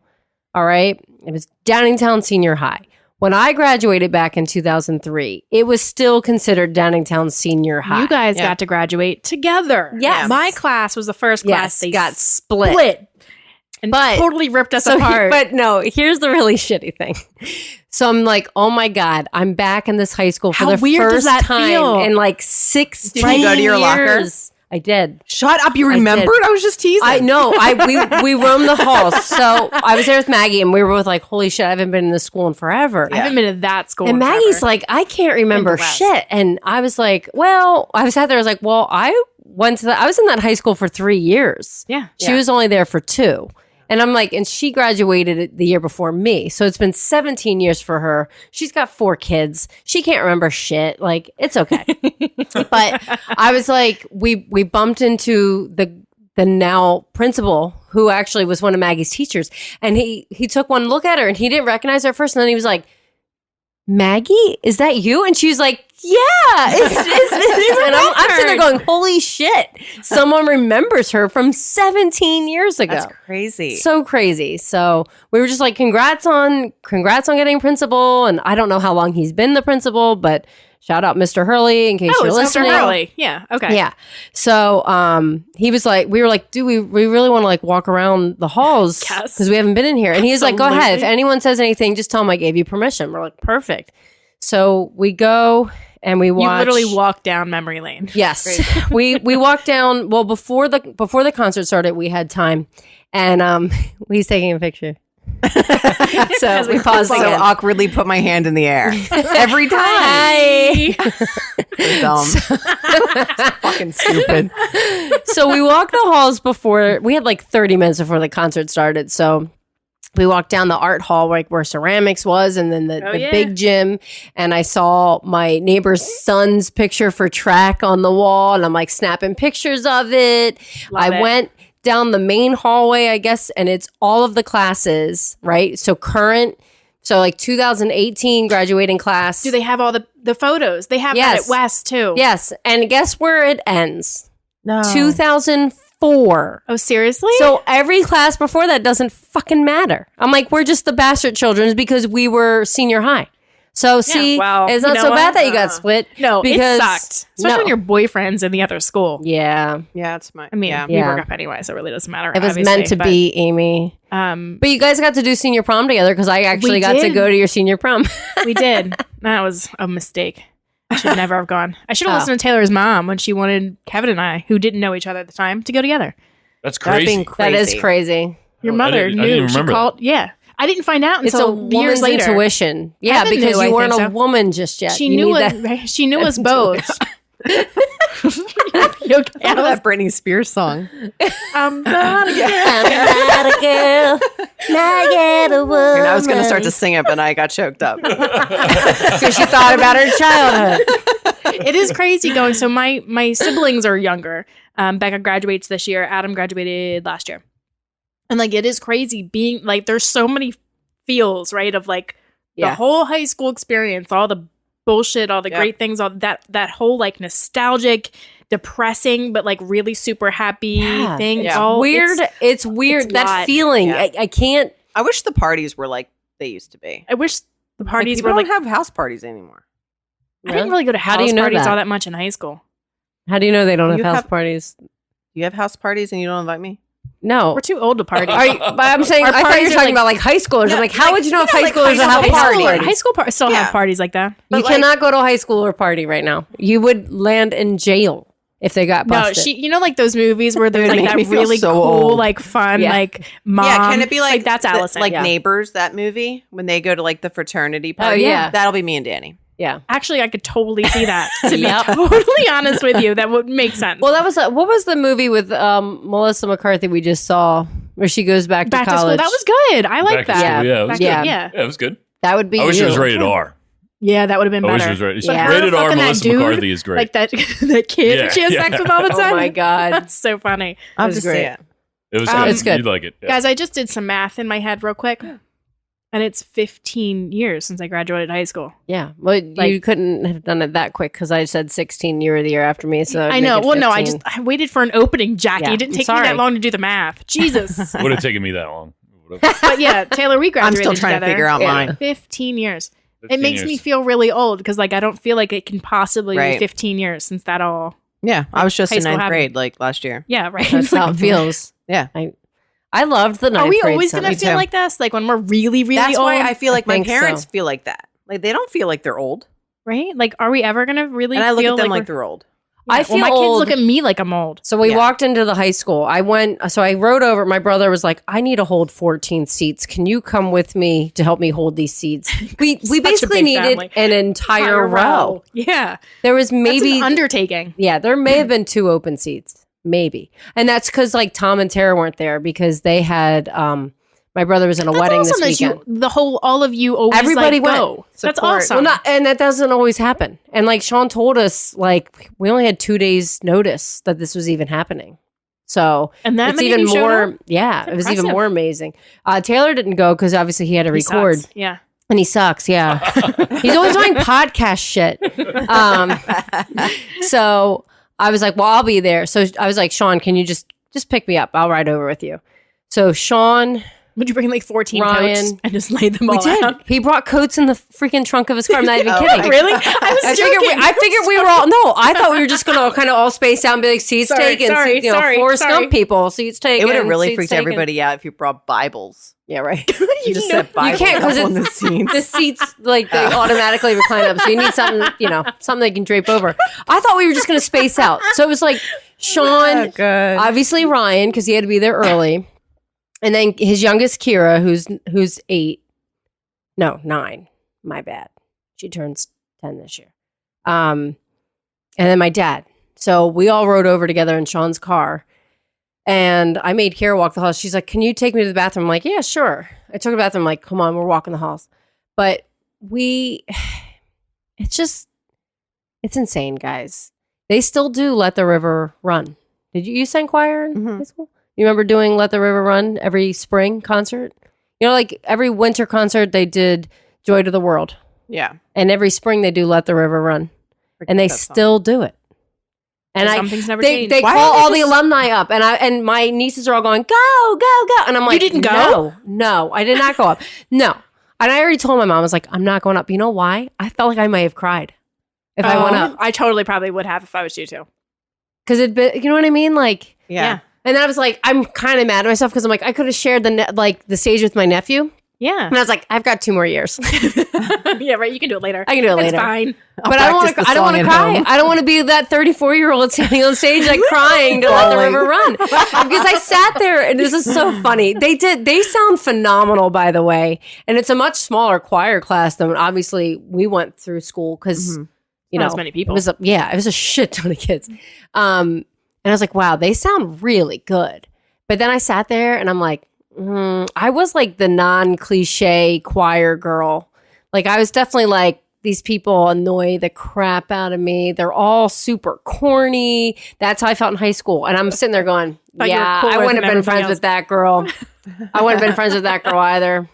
All right. It was Downingtown Senior High. When I graduated back in 2003, it was still considered Downingtown Senior High. You guys got to graduate together. Yes. My class was the first class they got split. split and But- totally ripped us So, apart. but no, here's the really shitty thing. So I'm like, oh my God, I'm back in this high school for How the weird does first that time feel? in like 6 Did you go to your locker? I did. Shut up. You I did. remembered? I was just teasing. I know. We roamed the halls. So I was there with Maggie and we were both like, holy shit, I haven't been in this school in forever. I haven't been to that school. And in Maggie's forever. like, I can't remember In the West. shit. And I was like, well, I was sat there. I was like, well, I was in that high school for 3 years. yeah. She was only there for 2. And I'm like, and she graduated the year before me. So it's been 17 years for her. She's got 4 kids. She can't remember shit. Like, it's okay. But I was like, we bumped into the now principal, who actually was one of Maggie's teachers. And he took one look at her and he didn't recognize her at first. And then he was like, Maggie, is that you? And she was like, yeah, it's and I'm sitting there going, holy shit, someone remembers her from 17 years ago. That's crazy. So crazy. So we were just like, congrats on getting principal. And I don't know how long he's been the principal, but shout out Mr. Hurley in case Oh, you're it's Mr. listening. Hurley. Yeah. Okay. Yeah. So he was like, we were like, do we really want to like walk around the halls Yes. because we haven't been in here? And he's like, go ahead. If Absolutely. anyone says anything, just tell them I gave you permission. We're like, perfect. So we go and we watch. You literally walk down memory lane. Yes, we walked down. Well, before the concert started, we had time, and he's taking a picture. So we paused so again. awkwardly put my hand in the air every time. Hi. Dumb. Fucking stupid. So we walked the halls before. We had like 30 minutes before the concert started. So we walked down the art hall, like where ceramics was, and then the big gym. And I saw my neighbor's son's picture for track on the wall, and I'm like snapping pictures of it. Love I it. went down the main hallway, I guess, and it's all of the classes, right? So current, so like 2018 graduating class. Do they have all the photos? They have that Yes. at West too. Yes, and guess where it ends? No. 2004. Oh, seriously? So every class before that doesn't fucking matter. I'm like, we're just the bastard children because we were senior high. So see, well, it's you not know so what? bad that you got split. no, because it sucked. Especially when your boyfriend's in the other school. Yeah, Yeah, it's my. I mean, yeah. we Yeah. broke up anyway, so it really doesn't matter. it was obviously, meant to but, be, Amy. But you guys got to do senior prom together because I actually We got to did. go to your senior prom. We did. That was a mistake. I should never have gone. I should have Oh. listened to Taylor's mom when she wanted Kevin and I, who didn't know each other at the time, to go together. That's That'd crazy. been crazy. That is crazy. Your Oh, I mother didn't- I didn't knew. She remember called. Yeah. I didn't find out It's a until years woman's later. intuition. Yeah, Heaven because knew, you I weren't think a so. woman just yet. She You knew need us. that- She knew us both. You okay? I love that Britney Spears song. I'm not a girl. I'm not a girl. Nugget a woman. And I was going to start to sing it, but I got choked up. Because she thought about her childhood. It is crazy going. So my siblings are younger. Becca graduates this year. Adam graduated last year. And like, it is crazy being like, there's so many feels, right? Of like the whole high school experience, all the bullshit, all the great things, all that whole like nostalgic, depressing, but like really super happy thing. Yeah. All, Weird. It's weird. it's That lot. feeling. Yeah. I can't. I wish the parties were like they used to be. I wish the parties People were like, don't have house parties anymore. I didn't really go to How do house you know parties that? all that much in high school. How do you know they don't have You house have- parties? You have house parties and you don't invite me? No. We're too old to party. Are you, but I'm saying, Our I thought you parties were are talking like- about like high schoolers. Yeah, I'm like, how like, would you know if yeah, high like schoolers high have school parties? parties. High school still Yeah. have parties like that. But, You like- cannot go to a high school or party right now. You would land in jail if they got busted. No, you know, like those movies where there's It would like make that me feel really so cool, old. like fun, Yeah. like mom. Yeah, can it be like that's Allison? like Yeah. Neighbors, that movie, when they go to like the fraternity party? yeah. That'll be me and Danny. yeah. Actually, I could totally see that. To Yep. be totally honest with you, that would make sense. Well, that was what was the movie with Melissa McCarthy we just saw where she goes back back to to school, college? that was good. I like Back to that. school, yeah, it was Back good. to- Yeah. yeah, Yeah, it was good. That would be. I wish it was you. rated R. yeah, that would have been I wish better. it was rated. Yeah. Rated R. Fucking that Melissa dude, McCarthy is great. Like that kid Yeah, she has yeah. sex with all the time. Oh my god. That's so funny. I'll was just great. say it. It was Um, good. It's good. You'd like it. Yeah. Guys, I just did some math in my head real quick. And it's 15 years since I graduated high school. Yeah. Well, you Like- couldn't have done it that quick because I said 16. You were the year after me, so I know. make it Well, no, 15. I waited for an opening, Jackie. Yeah, It didn't I'm take me sorry. that long to do the math. Jesus. Would have taken me that long. But yeah, Taylor, we I'm graduated still trying to together. figure out Yeah. mine. 15 years. 15 It makes years. me feel really old because like I don't feel like it can possibly Right. be 15 years since that all. Yeah, I was just High in school ninth happened. grade like last year. Yeah, right. That's It's like, how it feels. Yeah. I loved the ninth are we grade always stuff. gonna Me feel too. like this? Like when we're really, really That's old, why I feel like my think so. parents feel like that. Like they don't feel like they're old. right? Like, are we ever gonna really? And I look feel at them like like we're- they're old. I Yeah, feel well, my old. kids look at me like I'm old. So we Yeah. walked into the high school. I rode over. My brother was like, I need to hold 14 seats. Can you come with me to help me hold these seats? We Such a basically big needed family. an entire row. Yeah, There was maybe maybe, an undertaking. yeah, there may have been 2 open seats. Maybe. And that's because like Tom and Tara weren't there because they had, my brother was in a That's wedding awesome this that weekend. all of you always Everybody like, go. went. That's Support. awesome. Well, and that doesn't always happen. And like Sean told us, like we only had 2 days notice that this was even happening. So and that it's many even of you showed more. up? Yeah, That's it was even impressive. more amazing. Taylor didn't go because obviously he had to He record, sucks. Yeah. and he sucks. Yeah, he's always doing podcast shit. So I was like, well, I'll be there. So I was like, Sean, can you just pick me up? I'll ride over with you. So Sean, Would you bring like 14 Ryan. coats and just lay them all we did. out? He brought coats in the freaking trunk of his car. I'm not even Oh kidding. my Really? I was I joking. figured we were all no. I thought we were just gonna kind of all space out and be like seats Sorry, taken. sorry, seats, you know, sorry, Forrest sorry. Gump people, seats taken. It would have really seats freaked taken. everybody out if you brought Bibles. Yeah, right. You just know- set Bibles can't 'cause up on the it's- seats. The seats like they automatically recline up, so you need something, something they can drape over. I thought we were just gonna space out, so it was like Sean, good. obviously Ryan because he had to be there early, and then his youngest Kira, who's 9. My bad. She turns 10 this year. And then my dad. So we all rode over together in Sean's car. And I made Kira walk the halls. She's like, can you take me to the bathroom? I'm like, yeah, sure. I took her to the bathroom. I'm like, come on, we're walking the halls. But it's insane, guys. They still do Let the River Run. Did you sang choir in Mhm. high school? You remember doing Let the River Run every spring concert? Like every winter concert, they did Joy to the World. Yeah. And every spring, they do Let the River Run. And they That's still do it. And Some things never they change. Why call don't they all the just- alumni up, and my nieces are all going, go, go, go. And I'm like, didn't go? No, I did not go up. No. And I already told my mom, I was like, I'm not going up. You know why? I felt like I might have cried if I went up. I totally probably would have if I was you too. Because you know what I mean? Like, Yeah. and then I was like, I'm kind of mad at myself because I'm like, I could have shared the stage with my nephew. Yeah. And I was like, I've got 2 more years. Yeah, right. You can do it later. I can do it It's later. fine. But I don't want practice to. the I don't want song to at cry. home. I don't want to be that 34-year-old standing on stage like crying to Let the Bawling. River Run because I sat there and this is so funny. They sound phenomenal, by the way, and it's a much smaller choir class than obviously we went through school because Not as many people. It was it was a shit ton of kids, and I was like, wow, they sound really good. But then I sat there and I'm like, I was like the non-cliche choir girl. Like I was definitely like, these people annoy the crap out of me. They're all super corny. That's how I felt in high school. And I'm sitting there going, Thought you were yeah, cooler I wouldn't than have been everybody friends with that girl. I wouldn't have been friends with that girl either.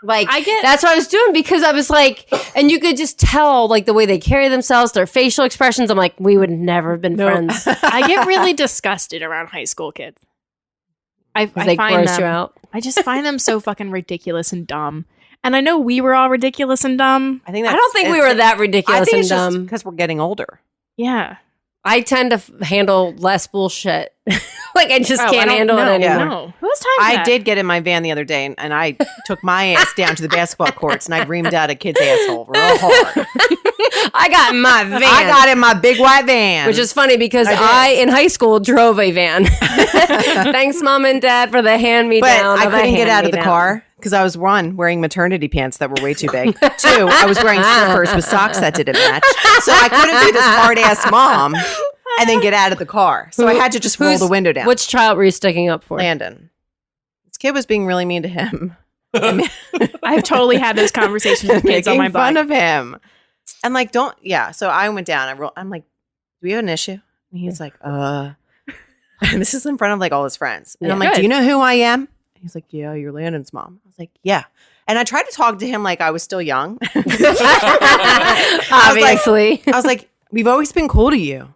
Like, that's what I was doing because I was like, and you could just tell like the way they carry themselves, their facial expressions. I'm like, we would never have been friends. I get really disgusted around high school kids. I They find gross them, you out. I just find them so fucking ridiculous and dumb. And I know we were all ridiculous and dumb. I think I don't think we were that ridiculous I think and it's just dumb. because we're getting older. Yeah. I tend to handle less bullshit. Like I just Oh, can't I don't handle it know. anymore. No. Who has time for I that? did get in my van the other day, and I took my ass down to the basketball courts, and I reamed out a kid's asshole real hard. I got in my van. I got in my big white van. Which is funny because I in high school drove a van. Thanks, Mom and Dad, for the hand-me-down. But I couldn't get out of the hand-me-down. car because I was, one, wearing maternity pants that were way too big. Two, I was wearing slippers with socks that didn't match. So I couldn't be this hard-ass mom and then get out of the car. So I had to just roll the window down. Which child were you sticking up for? Landon. This kid was being really mean to him. I've totally had those conversations with kids on my making fun bike. of him. And like, so I went down. I'm like, do we have an issue? And he's like, and this is in front of like all his friends. And I'm like, Good. do you know who I am? And he's like, yeah, you're Landon's mom. I was like, yeah. And I tried to talk to him like I was still young. Obviously. I was like, we've always been cool to you.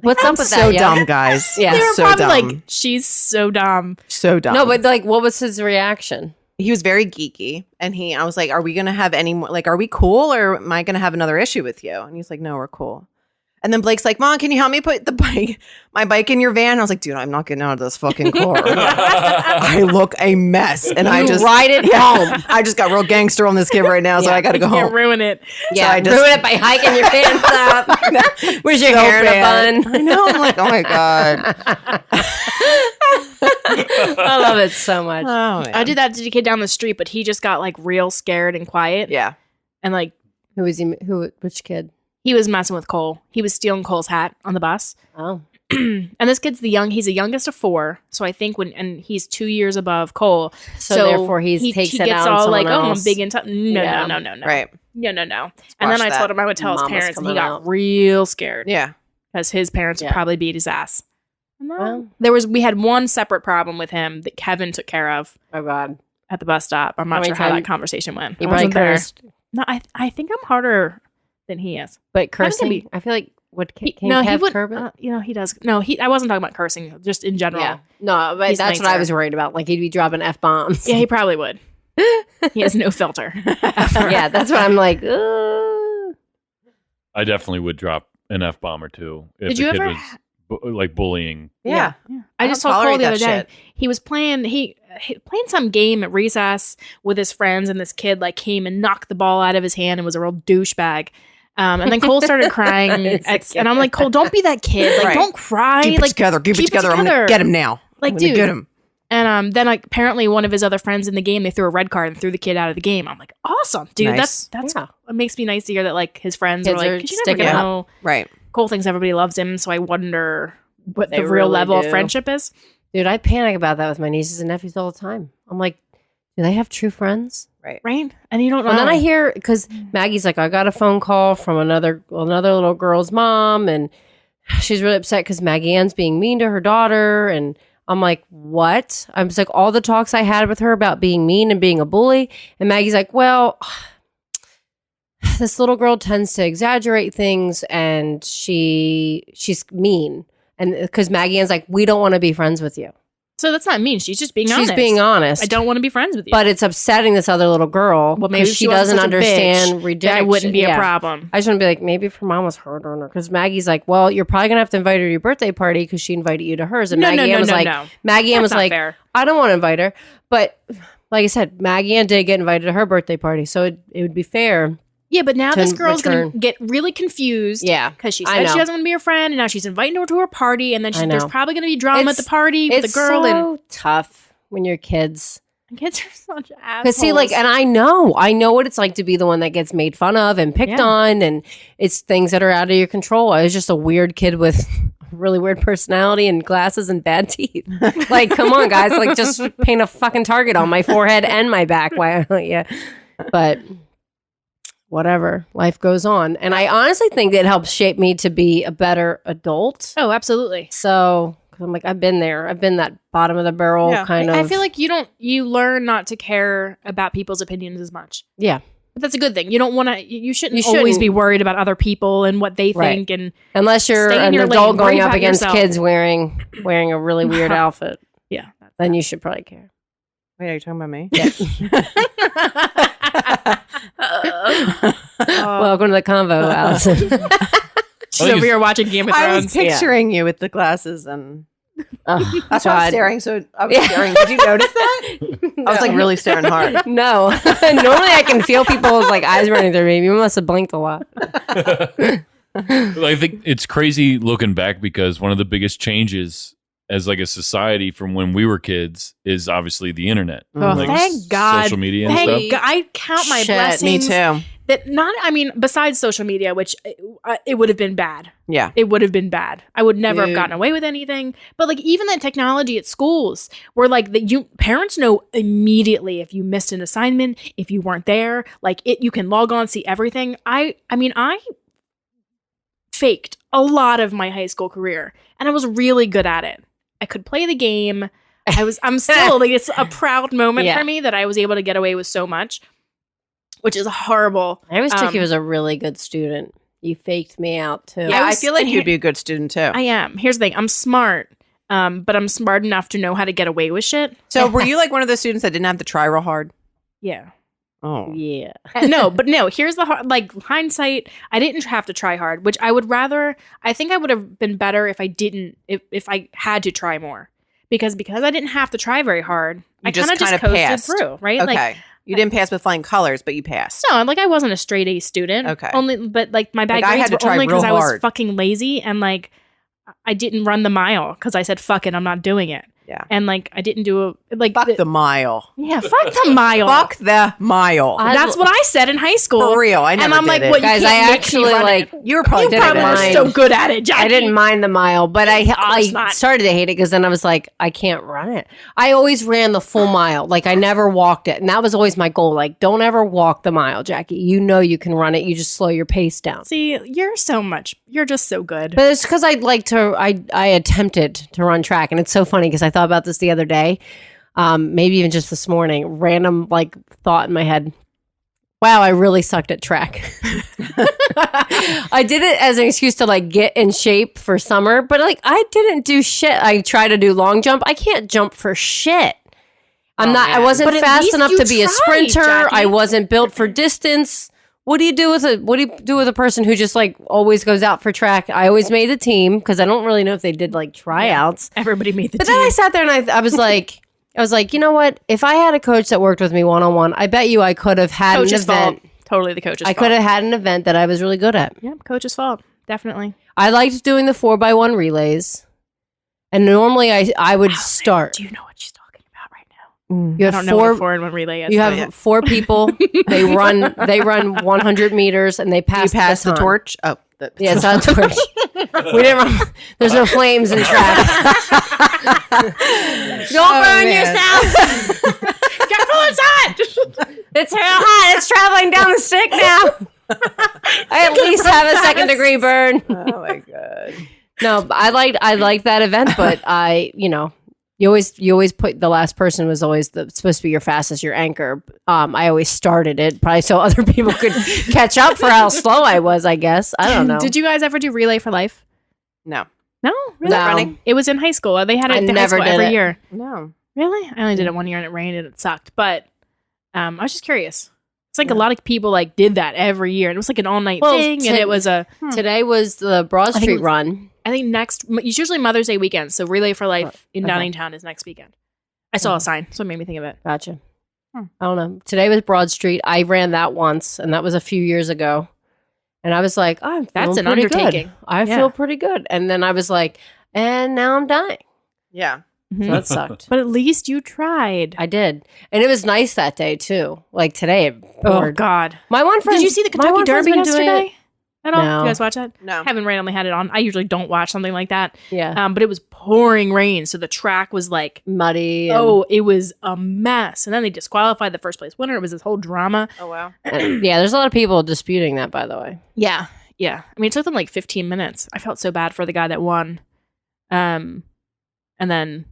What's up with So that? dumb, guys. Yeah. They were so probably dumb. like, she's so dumb. So dumb. No, but like, what was his reaction? He was very geeky. And I was like, are we going to have any more, like, are we cool or am I going to have another issue with you? And he's like, no, we're cool. And then Blake's like, Mom, can you help me put my bike in your van? And I was like, dude, I'm not getting out of this fucking car. I look a mess. And I just ride it home. I just got real gangster on this kid right now, so I got to go Can't home. ruin it. Yeah, I just- ruin it by hiking your pants up. Where's your So hair in a bad. bun? I know. I'm like, oh my God. I love it so much. Oh, man. I did that to the kid down the street, but he just got like real scared and quiet. Yeah. And like, Who was he? Which kid? he was messing with Cole. He was stealing Cole's hat on the bus. Oh, And this kid's he's the youngest of 4. So I think and he's 2 years above Cole. so therefore he takes it gets out on all someone like, oh, I'm else. big into no. Right. No. And Watch then I that. told him I would tell his Mama's parents, and he coming got out. real scared Yeah. because his parents would Yeah. probably beat his ass. And then Well. we had one separate problem with him that Kevin took care of Oh God, at the bus stop. I'm not many sure how time- that conversation went. he I probably wasn't there. cursed. No, I think I'm harder than he is. But Kevin can cursing, be- I feel like can He Kev would. curb it? He does. No, I wasn't talking about cursing. Just in general. Yeah, no, but He's that's what I nicer. was worried about. Like he'd be dropping f bombs. Yeah, he probably would. He has no filter. Yeah, that's what I'm like. I definitely would drop an F bomb or two if Did the you kid ever was like bullying. Yeah. I I just don't saw Cole tolerate the other that day. shit. He was playing. He playing some game at recess with his friends, and this kid like came and knocked the ball out of his hand and was a real douchebag. And then Cole started crying, and I'm like, Cole, don't be that kid. Like, Right. don't cry. Keep it like, together. Keep it keep it together. I'm going together. to get him now. Like, I'm gonna dude. get him. And then like apparently one of his other friends in the game, they threw a red card and threw the kid out of the game. I'm like, awesome, dude. Nice. That's Yeah. it makes me nice to hear that like his friends Kids are are like, 'cause you never sticking up. know. Right. Cole thinks everybody loves him, so I wonder what They the real really level do. of friendship is. Dude, I panic about that with my nieces and nephews all the time. I'm like, do they have true friends? Right? And you don't know. And then I hear because Maggie's like, I got a phone call from another little girl's mom, and she's really upset because Maggie Ann's being mean to her daughter. And I'm like, what? I was like, all the talks I had with her about being mean and being a bully, and Maggie's like, well, this little girl tends to exaggerate things, and she's mean, and because Maggie Ann's like, we don't want to be friends with you. so that's not mean. She's just being honest. She's being honest. I don't want to be friends with you. But it's upsetting this other little girl well, maybe because if she wasn't doesn't such a understand bitch, then rejection. it wouldn't be a Yeah. problem. I just want to be like, maybe if her mom was hard on her, because Maggie's like, well, you're probably gonna have to invite her to your birthday party because she invited you to hers. And Maggie Ann was like, Maggie Ann was That's not like, fair. I don't want to invite her, but like I said, Maggie Ann did get invited to her birthday party, so it would be fair. Yeah, but now to this girl's return. gonna get really confused. Yeah, Because she I said she know. doesn't want to be her friend, and now she's inviting her to her party, and then I there's know. probably going to be drama at the It's- party with the It's girl. so tough when you're kids. And kids are such assholes. Because see, like, and I know what it's like to be the one that gets made fun of and picked Yeah. on, and it's things that are out of your control. I was just a weird kid with really weird personality and glasses and bad teeth. Like, come on, guys. Like, just paint a fucking target on my forehead and my back. Why? Yeah. But whatever. Life goes on. And I honestly think it helps shape me to be a better adult. Oh, absolutely. So, 'cause I'm like, I've been there. I've been that bottom of the barrel kind of. I feel like you learn not to care about people's opinions as much. Yeah. But that's a good thing. You don't want to. You shouldn't always be worried about other people and what they think. And unless you're stay in an your adult lane, going worry up about against yourself. kids wearing a really weird outfit, Yeah. then you should probably care. Wait, are you talking about me? Welcome to the convo, Allison. She's over here watching Game of I Thrones. was picturing you with the glasses and Oh, that's why I was God. staring. So I was staring. Did you notice that? I was like really staring hard. No. Normally I can feel people's like eyes running through me. You must have blinked a lot. I think it's crazy looking back because one of the biggest changes as like a society from when we were kids is obviously the internet. Oh, Like thank God. Social media and Thank stuff. God. I count my Me blessings. too. That besides social media, which it would have been bad. Yeah. It would have been bad. I would never have Dude. gotten away with anything. But like even the technology at schools, where like parents know immediately if you missed an assignment, if you weren't there, like you can log on, see everything. I faked a lot of my high school career, and I was really good at it. I could play the game. I'm still like, it's a proud moment Yeah. for me that I was able to get away with so much, which is horrible. I always took you as a really good student. You faked me out too. Yeah, I was- feel like you'd be a good student too. I am. Here's the thing. I'm smart, but I'm smart enough to know how to get away with shit. So were you like one of those students that didn't have to try real hard? Yeah. Oh. Yeah. No. Here's the like hindsight. I didn't have to try hard, which I would rather. I think I would have been better if I didn't. If I had to try more, because I didn't have to try very hard. I just kind of kinda coasted passed. through, right? Okay. Like You didn't pass with flying colors, but you passed. no, like I wasn't a straight A student. Okay. But like my bad Like, I grades had to were try only because real I was hard. fucking lazy and like I didn't run the mile because I said fuck it, I'm not doing it. Yeah. And like I didn't do Fuck the mile. yeah, fuck the mile. Fuck the mile. That's what I said in high school. For real. I never and I'm did like, it. what? You Guys, can't I make me actually run like it. You were probably You did probably it. were mind. so good at it, Jackie. I didn't mind the mile, but I not. started to hate it because then I was like, I can't run it. I always ran the full mile. Like I never walked it. And that was always my goal. Like, don't ever walk the mile, Jackie. You know you can run it. You just slow your pace down. See, you're just so good. But it's because I attempted to run track. And it's so funny because I thought about this the other day. Maybe even just this morning, random like thought in my head. Wow, I really sucked at track. I did it as an excuse to like get in shape for summer, but like I didn't do shit. I tried to do long jump. I can't jump for shit. I man. wasn't But at fast least enough you to be a tried, sprinter. Jackie. I wasn't built for distance. What do you do with a person who just like always goes out for track? I always made the team because I don't really know if they did like tryouts. Everybody made the But team. then I sat there and I was like, you know what? If I had a coach that worked with me one-on-one, I bet you I could have had Coach's an event. fault. Totally the coach's I fault. could have had an event that I was really good at. Yep, coach's fault. Definitely. I liked doing the 4x1 relays. And normally I would start. Do you know what she's talking about right now? You I have don't know what a 4-in-1 relay is. You but have 4 people. They run 100 meters and they You pass passed the baton. torch? Oh. Yeah, it's not a torch. We didn't run. There's no flames in track. Don't burn man. yourself. Careful, it's hot! It's real hot. It's traveling down the stick now. I at least have a second degree burn. Oh my god. No, I liked that event, but you always put the last person was always supposed to be your fastest, your anchor. I always started it probably so other people could catch up for how slow I was. I guess I don't know. Did you guys ever do Relay for Life? No. No, really? No. Running? It was in high school. They had it I in high never school did every it. year. No. Really? I only did it one year and it rained and it sucked. But I was just curious. It's like a lot of people like did that every year, and it was like an all night Well, thing. And it was Today was the Broad think it Street was- run. I think it's usually Mother's Day weekend. So Relay for Life in Okay. Downingtown is next weekend. I saw a sign, so it made me think of it. Gotcha. I don't know. Today was Broad Street. I ran that once, and that was a few years ago. And I was like, oh, I'm That's feeling an pretty undertaking. good. I Yeah. feel pretty good. And then I was like, and now I'm dying. Yeah. So that sucked. But at least you tried. I did. And it was nice that day, too. Like today, it Oh poured. God! My one friend. Did you see the Kentucky Derby yesterday? at all? No. You guys watch that? No. Haven't randomly had it on. I usually don't watch something like that. Yeah. But it was pouring rain, so the track was like, Muddy. And, oh, it was a mess. And then they disqualified the first place winner. It was this whole drama. Oh, wow. yeah, there's a lot of people disputing that, by the way. Yeah. Yeah. I mean, it took them like 15 minutes. I felt so bad for the guy that won. And then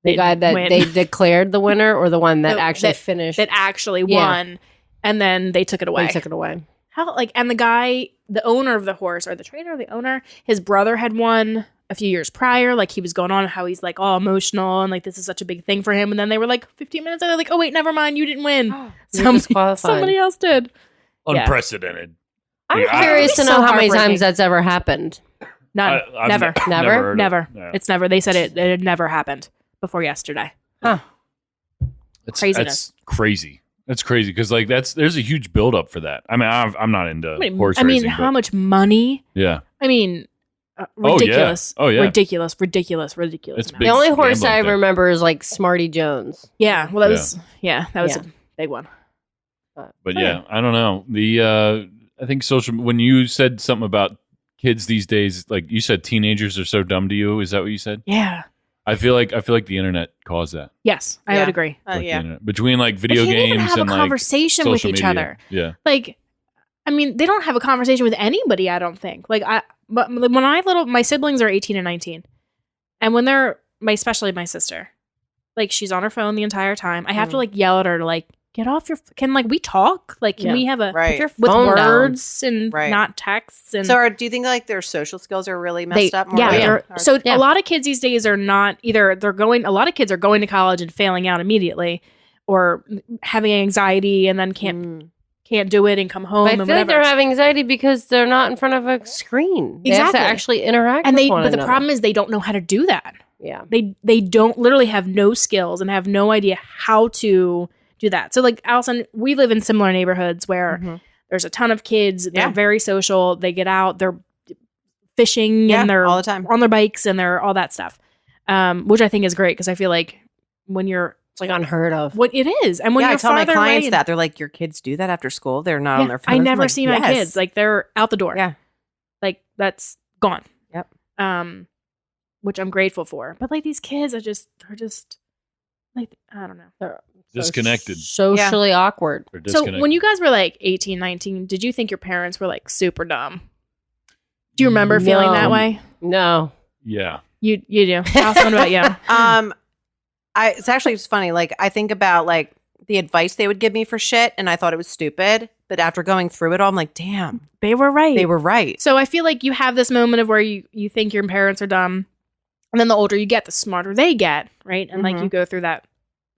The guy that win. they declared the winner or the one that No, actually finished? that actually Yeah. won, and then they took it away. They took it away. How and the guy, the owner of the horse, or the trainer, or the owner, his brother had won a few years prior. Like he was going on how he's like all emotional and like this is such a big thing for him. And then they were like 15 minutes later, like, oh wait, never mind, you didn't win. You're disqualified. Somebody else did. Yeah. Unprecedented. I'm Yeah, curious to That'd be know so how many heartbreaking. times that's ever happened. None. I've Never. Never? heard of Never. it. Yeah. It's never. They said it had never happened before yesterday. Craziness. That's crazy. That's crazy because like there's a huge buildup for that. I mean, I'm not into horse I mean, racing. how but much money? yeah, I mean, yeah. ridiculous. Oh, yeah. Ridiculous. It's amount. big. The only horse gambling I thing. remember is like Smarty Jones. Yeah. Well, that was that was Yeah. a big one. But yeah, I don't know. I think when you said something about kids these days, like you said, teenagers are so dumb to you. Is that what you said? Yeah. I feel like the internet caused that. Yes, I Yeah. would agree. Like the Yeah. internet. Between like video They can't even games have and a like conversation with social each media. other. Yeah. Like, I mean, they don't have a conversation with anybody. I don't think. Like, but when my siblings are 18 and 19, and when they're especially my sister, like she's on her phone the entire time. I have to like yell at her to like get off your. Can like we talk? Like, can Yeah. we have a Right. Your with phone down. words and Right. not texts? And So, do you think like their social skills are really messed up? More yeah, than they're- ours? so Yeah. a lot of kids these days are not either a lot of kids are going to college and failing out immediately or having anxiety and then can't do it and come home But I and feel whatever. like they're having anxiety because they're not in front of a screen. They have Exactly. to actually interact and with they one but the another. problem is they don't know how to do that. Yeah. They don't literally have no skills and have no idea how to do that. So like Allison, we live in similar neighborhoods where there's a ton of kids. They're Yeah. very social. They get out. They're fishing Yeah, and they're all the time. on their bikes and they're all that stuff, which I think is great because I feel like when you're It's like unheard of. what it is, and when Yeah, I you're tell my farther clients away, that they're like, your kids do that after school. They're not on their phones. I I'm never like, see my yes. kids like they're out the door. Yeah. Like that's gone. Yep. Which I'm grateful for. But like these kids are just like I don't know. They're Disconnected. Socially awkward. Or So disconnected. when you guys were like 18, 19, did you think your parents were like super dumb? Do you remember feeling No. that way? No. yeah. You do. Allison, what about you? It's actually just funny. Like I think about like the advice they would give me for shit, and I thought it was stupid. But after going through it all, I'm like, damn, They were right. they were right. So I feel like you have this moment of where you think your parents are dumb, and then the older you get, the smarter they get, right? And like Mhm. you go through that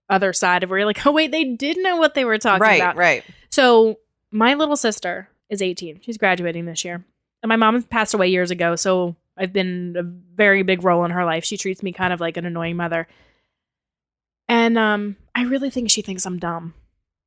other side of where you're like, oh wait, they did know what they were talking Right, about. right. So my little sister is 18. She's graduating this year. And my mom passed away years ago, so I've been a very big role in her life. She treats me kind of like an annoying mother. And I really think she thinks I'm dumb.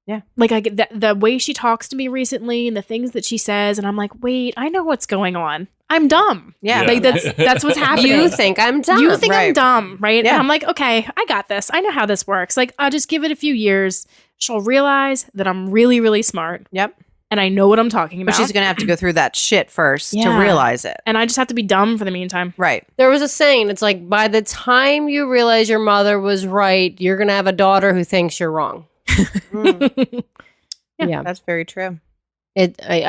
Yeah. Like I get the way she talks to me recently and the things that she says, and I'm like, wait, I know what's going on. I'm dumb. Yeah. Like that's what's happening. You think I'm dumb. You think I'm Right. dumb, right? Yeah. And I'm like, okay, I got this. I know how this works. Like, I'll just give it a few years. She'll realize that I'm really, really smart Yep. and I know what I'm talking about. But she's gonna have to go through that shit first to Yeah. realize it. and I just have to be dumb for the meantime. Right. There was a saying. It's like by the time you realize your mother was right, you're gonna have a daughter who thinks you're wrong. Mm, Yeah. that's very true. I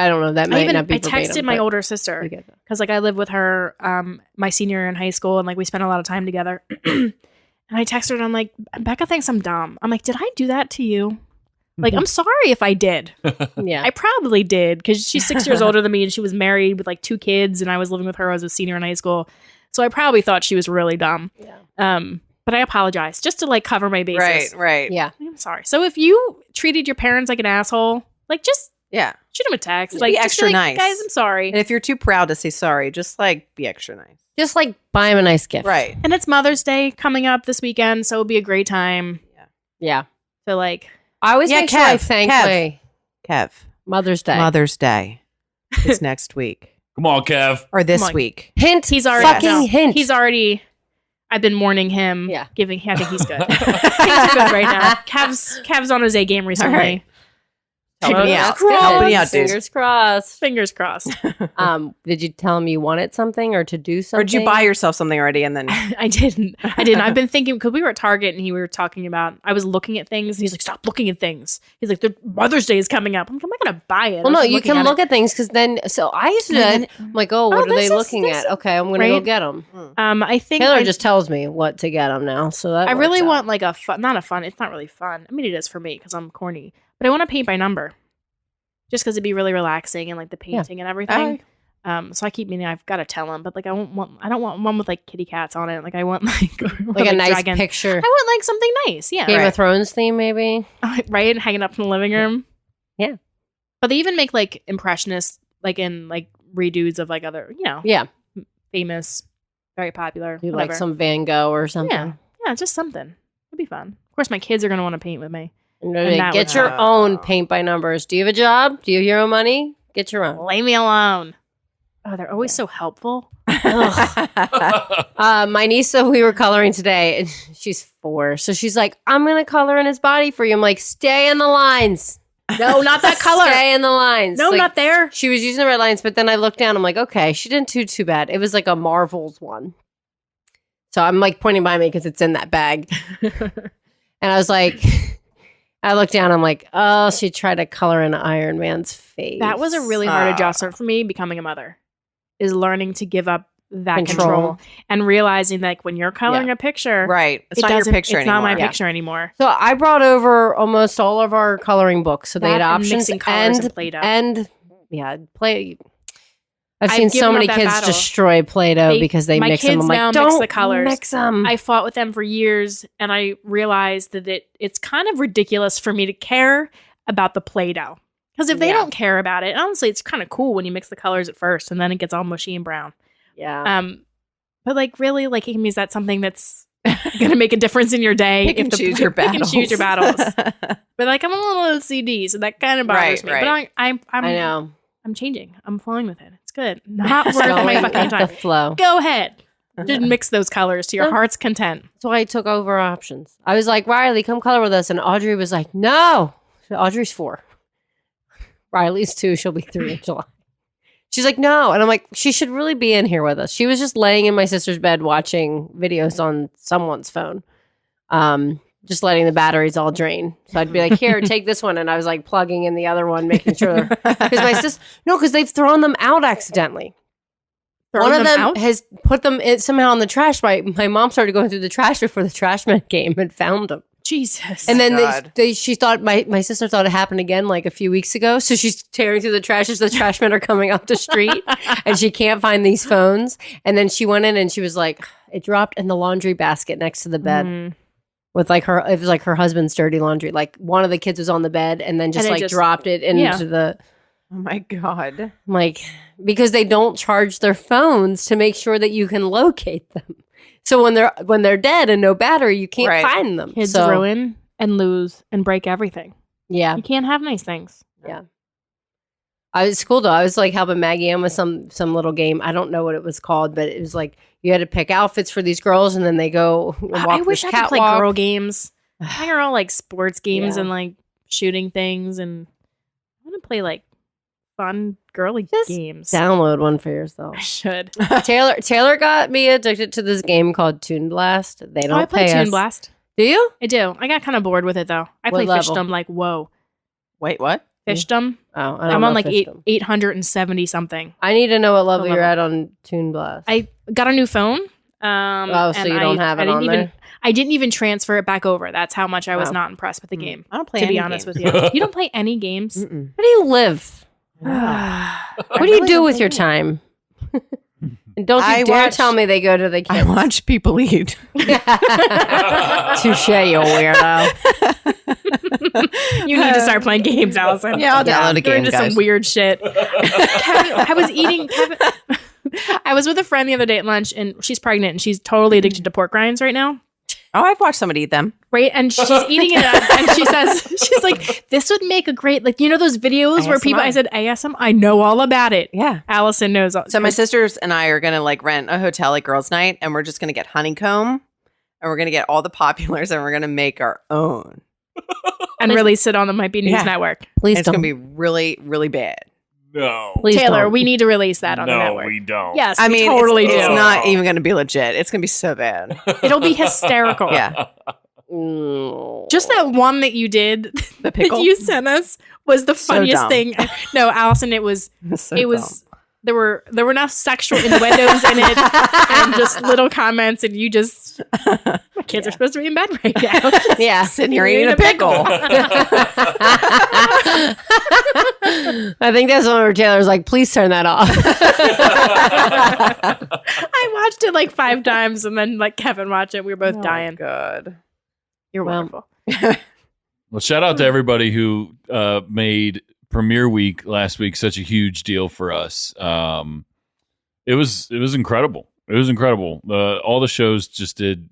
don't know. That might not be. I texted verbatim, my but older I sister get that. because like I lived with her my senior year in high school and like we spent a lot of time together. And I texted her and I'm like, Becca thinks I'm dumb. I'm like, did I do that to you? Like, I'm sorry if I did. Yeah. I probably did because she's 6 years older than me and she was married with like 2 kids and I was living with her as a senior in high school. So I probably thought she was really dumb. Yeah. But I apologize just to like cover my bases. Right, right. Yeah. I'm sorry. So if you treated your parents like an asshole, like just Yeah. shoot them a text. Just Like be just extra like, nice. guys, I'm sorry. And if you're too proud to say sorry, just like be extra nice. Just like buy him a nice gift. Right. And it's Mother's Day coming up this weekend, so it'll be a great time Yeah. to like. I always Yeah, make sure I Kev, thank Kev. my Kev. Mother's Day. Mother's Day. It's next week. Come on, Kev. Or this Come on. week. Hint. He's already fucking hint. He's already. I've been mourning him. Yeah. I think he's good. He's good right now. Cavs on his A game recently. All right. Helping me out. That's good. Helping me out, dude. Fingers crossed. Fingers crossed. Did you tell him you wanted something or to do something? Or did you buy yourself something already and then I didn't. I've been thinking because we were at Target and we were talking about. I was looking at things and he's like, "Stop looking at things." He's like, Mother's Day is coming up. I'm like, I'm not gonna buy it. Well, no, you can look at things because then. So I used to do that. I'm like, oh, what are they looking at? Okay, I'm gonna go right? get them. I think Taylor just tells me what to get them now. So that I really works out. want like a fun, not a fun. It's not really fun. I mean, it is for me because I'm corny, but I want to paint by number, just because it'd be really relaxing and like the painting and everything. So I keep meaning I've got to tell him, but like I don't want one with like kitty cats on it. Like I want like a nice dragon. picture. I want like something nice. Yeah, Game of Thrones theme, maybe. right, and hanging up in the living room. Yeah, but they even make like impressionists, like in like redos of like other, famous, very popular. You whatever. like some Van Gogh or something. Yeah, just something. It'd be fun. Of course, my kids are gonna want to paint with me. And And that get would- your own paint by numbers. Do you have a job? Do you have your own money? Get your own. Leave me alone. Oh, they're always so helpful. My niece, so we were coloring today, and she's 4. So she's like, I'm going to color in his body for you. I'm like, stay in the lines. No, not that color. Stay in the lines. No, Like, not there. She was using the red lines, but then I looked down. I'm like, okay, she didn't do too bad. It was like a Marvel's one. So I'm like pointing by me because it's in that bag. And I was like, I looked down. I'm like, oh, she tried to color in Iron Man's face. That was a really hard adjustment for me becoming a mother, is learning to give up that control and realizing that when you're coloring a picture, right. It's not your doesn't- picture it's anymore. not my picture anymore. So I brought over almost all of our coloring books. So they had That and options mixing colors and Play-Doh. I've I've seen so given many up that kids battle. destroy Play-Doh because they my mix them. kids I'm like, now don't mix the colors. mix them. I fought with them for years, and I realized that it's kind of ridiculous for me to care about the Play-Doh. Because if they don't care about it, honestly, it's kind of cool when you mix the colors at first, and then it gets all mushy and brown. Yeah. But like, really, like, is that something that's going to make a difference in your day? Pick and choose your Pick and choose your battles. battles. But like, I'm a little OCD, so that kind of bothers me. Right. But I know. I'm changing. I'm flowing with it. It's good. Not worth Going my with fucking the time. flow. Go ahead. Just mix those colors to your heart's content. That's why I took over options. I was like, Riley, come color with us. And Audrey was like, no. So Audrey's 4. Riley's 2. She'll be 3 in July. She's like, no. And I'm like, she should really be in here with us. She was just laying in my sister's bed watching videos on someone's phone. Just letting the batteries all drain. So I'd be like, here, take this one. And I was like plugging in the other one, making sure. Because my sister, because they've thrown them out accidentally. One of them has put them somehow in the trash. My mom started going through the trash before the trash man came and found them. Jesus. And then she thought, my sister thought it happened again like a few weeks ago. So she's tearing through the trash as the trash men are coming up the street and she can't find these phones. And then she went in and she was like, it dropped in the laundry basket next to the bed. With like it was like her husband's dirty laundry. Like one of the kids was on the bed and then just dropped it into the. Oh my God. Like, because they don't charge their phones to make sure that you can locate them. So when they're dead and no battery, you can't find them. Kids ruin and lose and break everything. Yeah. You can't have nice things. Yeah. It's cool though. I was like helping Maggie in with some little game. I don't know what it was called, but it was like you had to pick outfits for these girls, and then they go walk I wish this I could play catwalk. girl games. I are all like sports games Yeah. and like shooting things, and I want to play like fun girly games. Download one for yourself. I should. Taylor got me addicted to this game called Toon Blast. They don't I play pay Toon us. Blast. Do you? I do. I got kind of bored with it though. I What play level? Fishdom like whoa. Wait, what? Fishdom. Oh, I don't I'm know on like Fishdom. 870 something. I need to know what level What you're level? at on Toon Blast. I got a new phone. So and you don't have it didn't on even, there? I didn't even transfer it back over. That's how much I was Wow. not impressed with the game. I don't play To any be honest games. with you, you don't play any games. Mm-mm. Where do you live? I What do you really do don't with play your any. time? And don't you I dare watch- tell me they go to the I kids. watch people eat. Touche, you weirdo. You need to start playing games, Allison. Yeah, I'll download a You're game, into guys. some weird shit. I was eating. I was with a friend the other day at lunch, and she's pregnant, and she's totally addicted to pork rinds right now. Oh, I've watched somebody eat them. Right, and she's eating it, and she says, "She's like, this would make a great like those videos where people." I ASMR. said, "ASM, I know all about it." Yeah. Allison knows. All, So my sisters and I are gonna like rent a hotel like girls' night, and we're just gonna get honeycomb, and we're gonna get all the populars, and we're gonna make our own. and release it on the Might Be News Yeah. Network. Please It's don't. going to be really, really bad. No. Please Taylor, don't. we need to release that on the No, network. we don't. Yes, I we mean, totally it's do. not even going to be legit. It's going to be so bad. It'll be hysterical. Yeah. Just that one that you did The that pickle. you sent us was the So funniest dumb. thing. No, Allison, it was So it was there were enough sexual innuendos in it and just little comments, and you just my kids are supposed to be in bed right now. Yeah. sitting here eating a pickle. I think that's one where Taylor's like, please turn that off. I watched it like 5 times, and then like Kevin watched it. We were both dying. God. You're Well, wonderful. Well, shout out to everybody who made premiere week last week such a huge deal for us. It was incredible. It was incredible. All the shows just did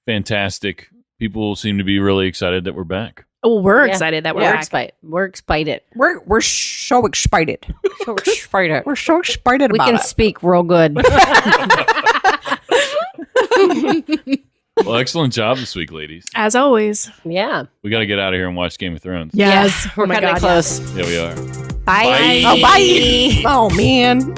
fantastic. People seem to be really excited that we're back. Oh, we're Yeah. excited that we're We're back. excited. We're excited. We're so excited. So excited. We're so excited We about can it. speak real good. Well, excellent job this week, ladies. As always. Yeah. We got to get out of here and watch Game of Thrones. Yes. We're Oh my cutting it God, close. Yeah, we are. Bye. Oh, bye. Oh, man.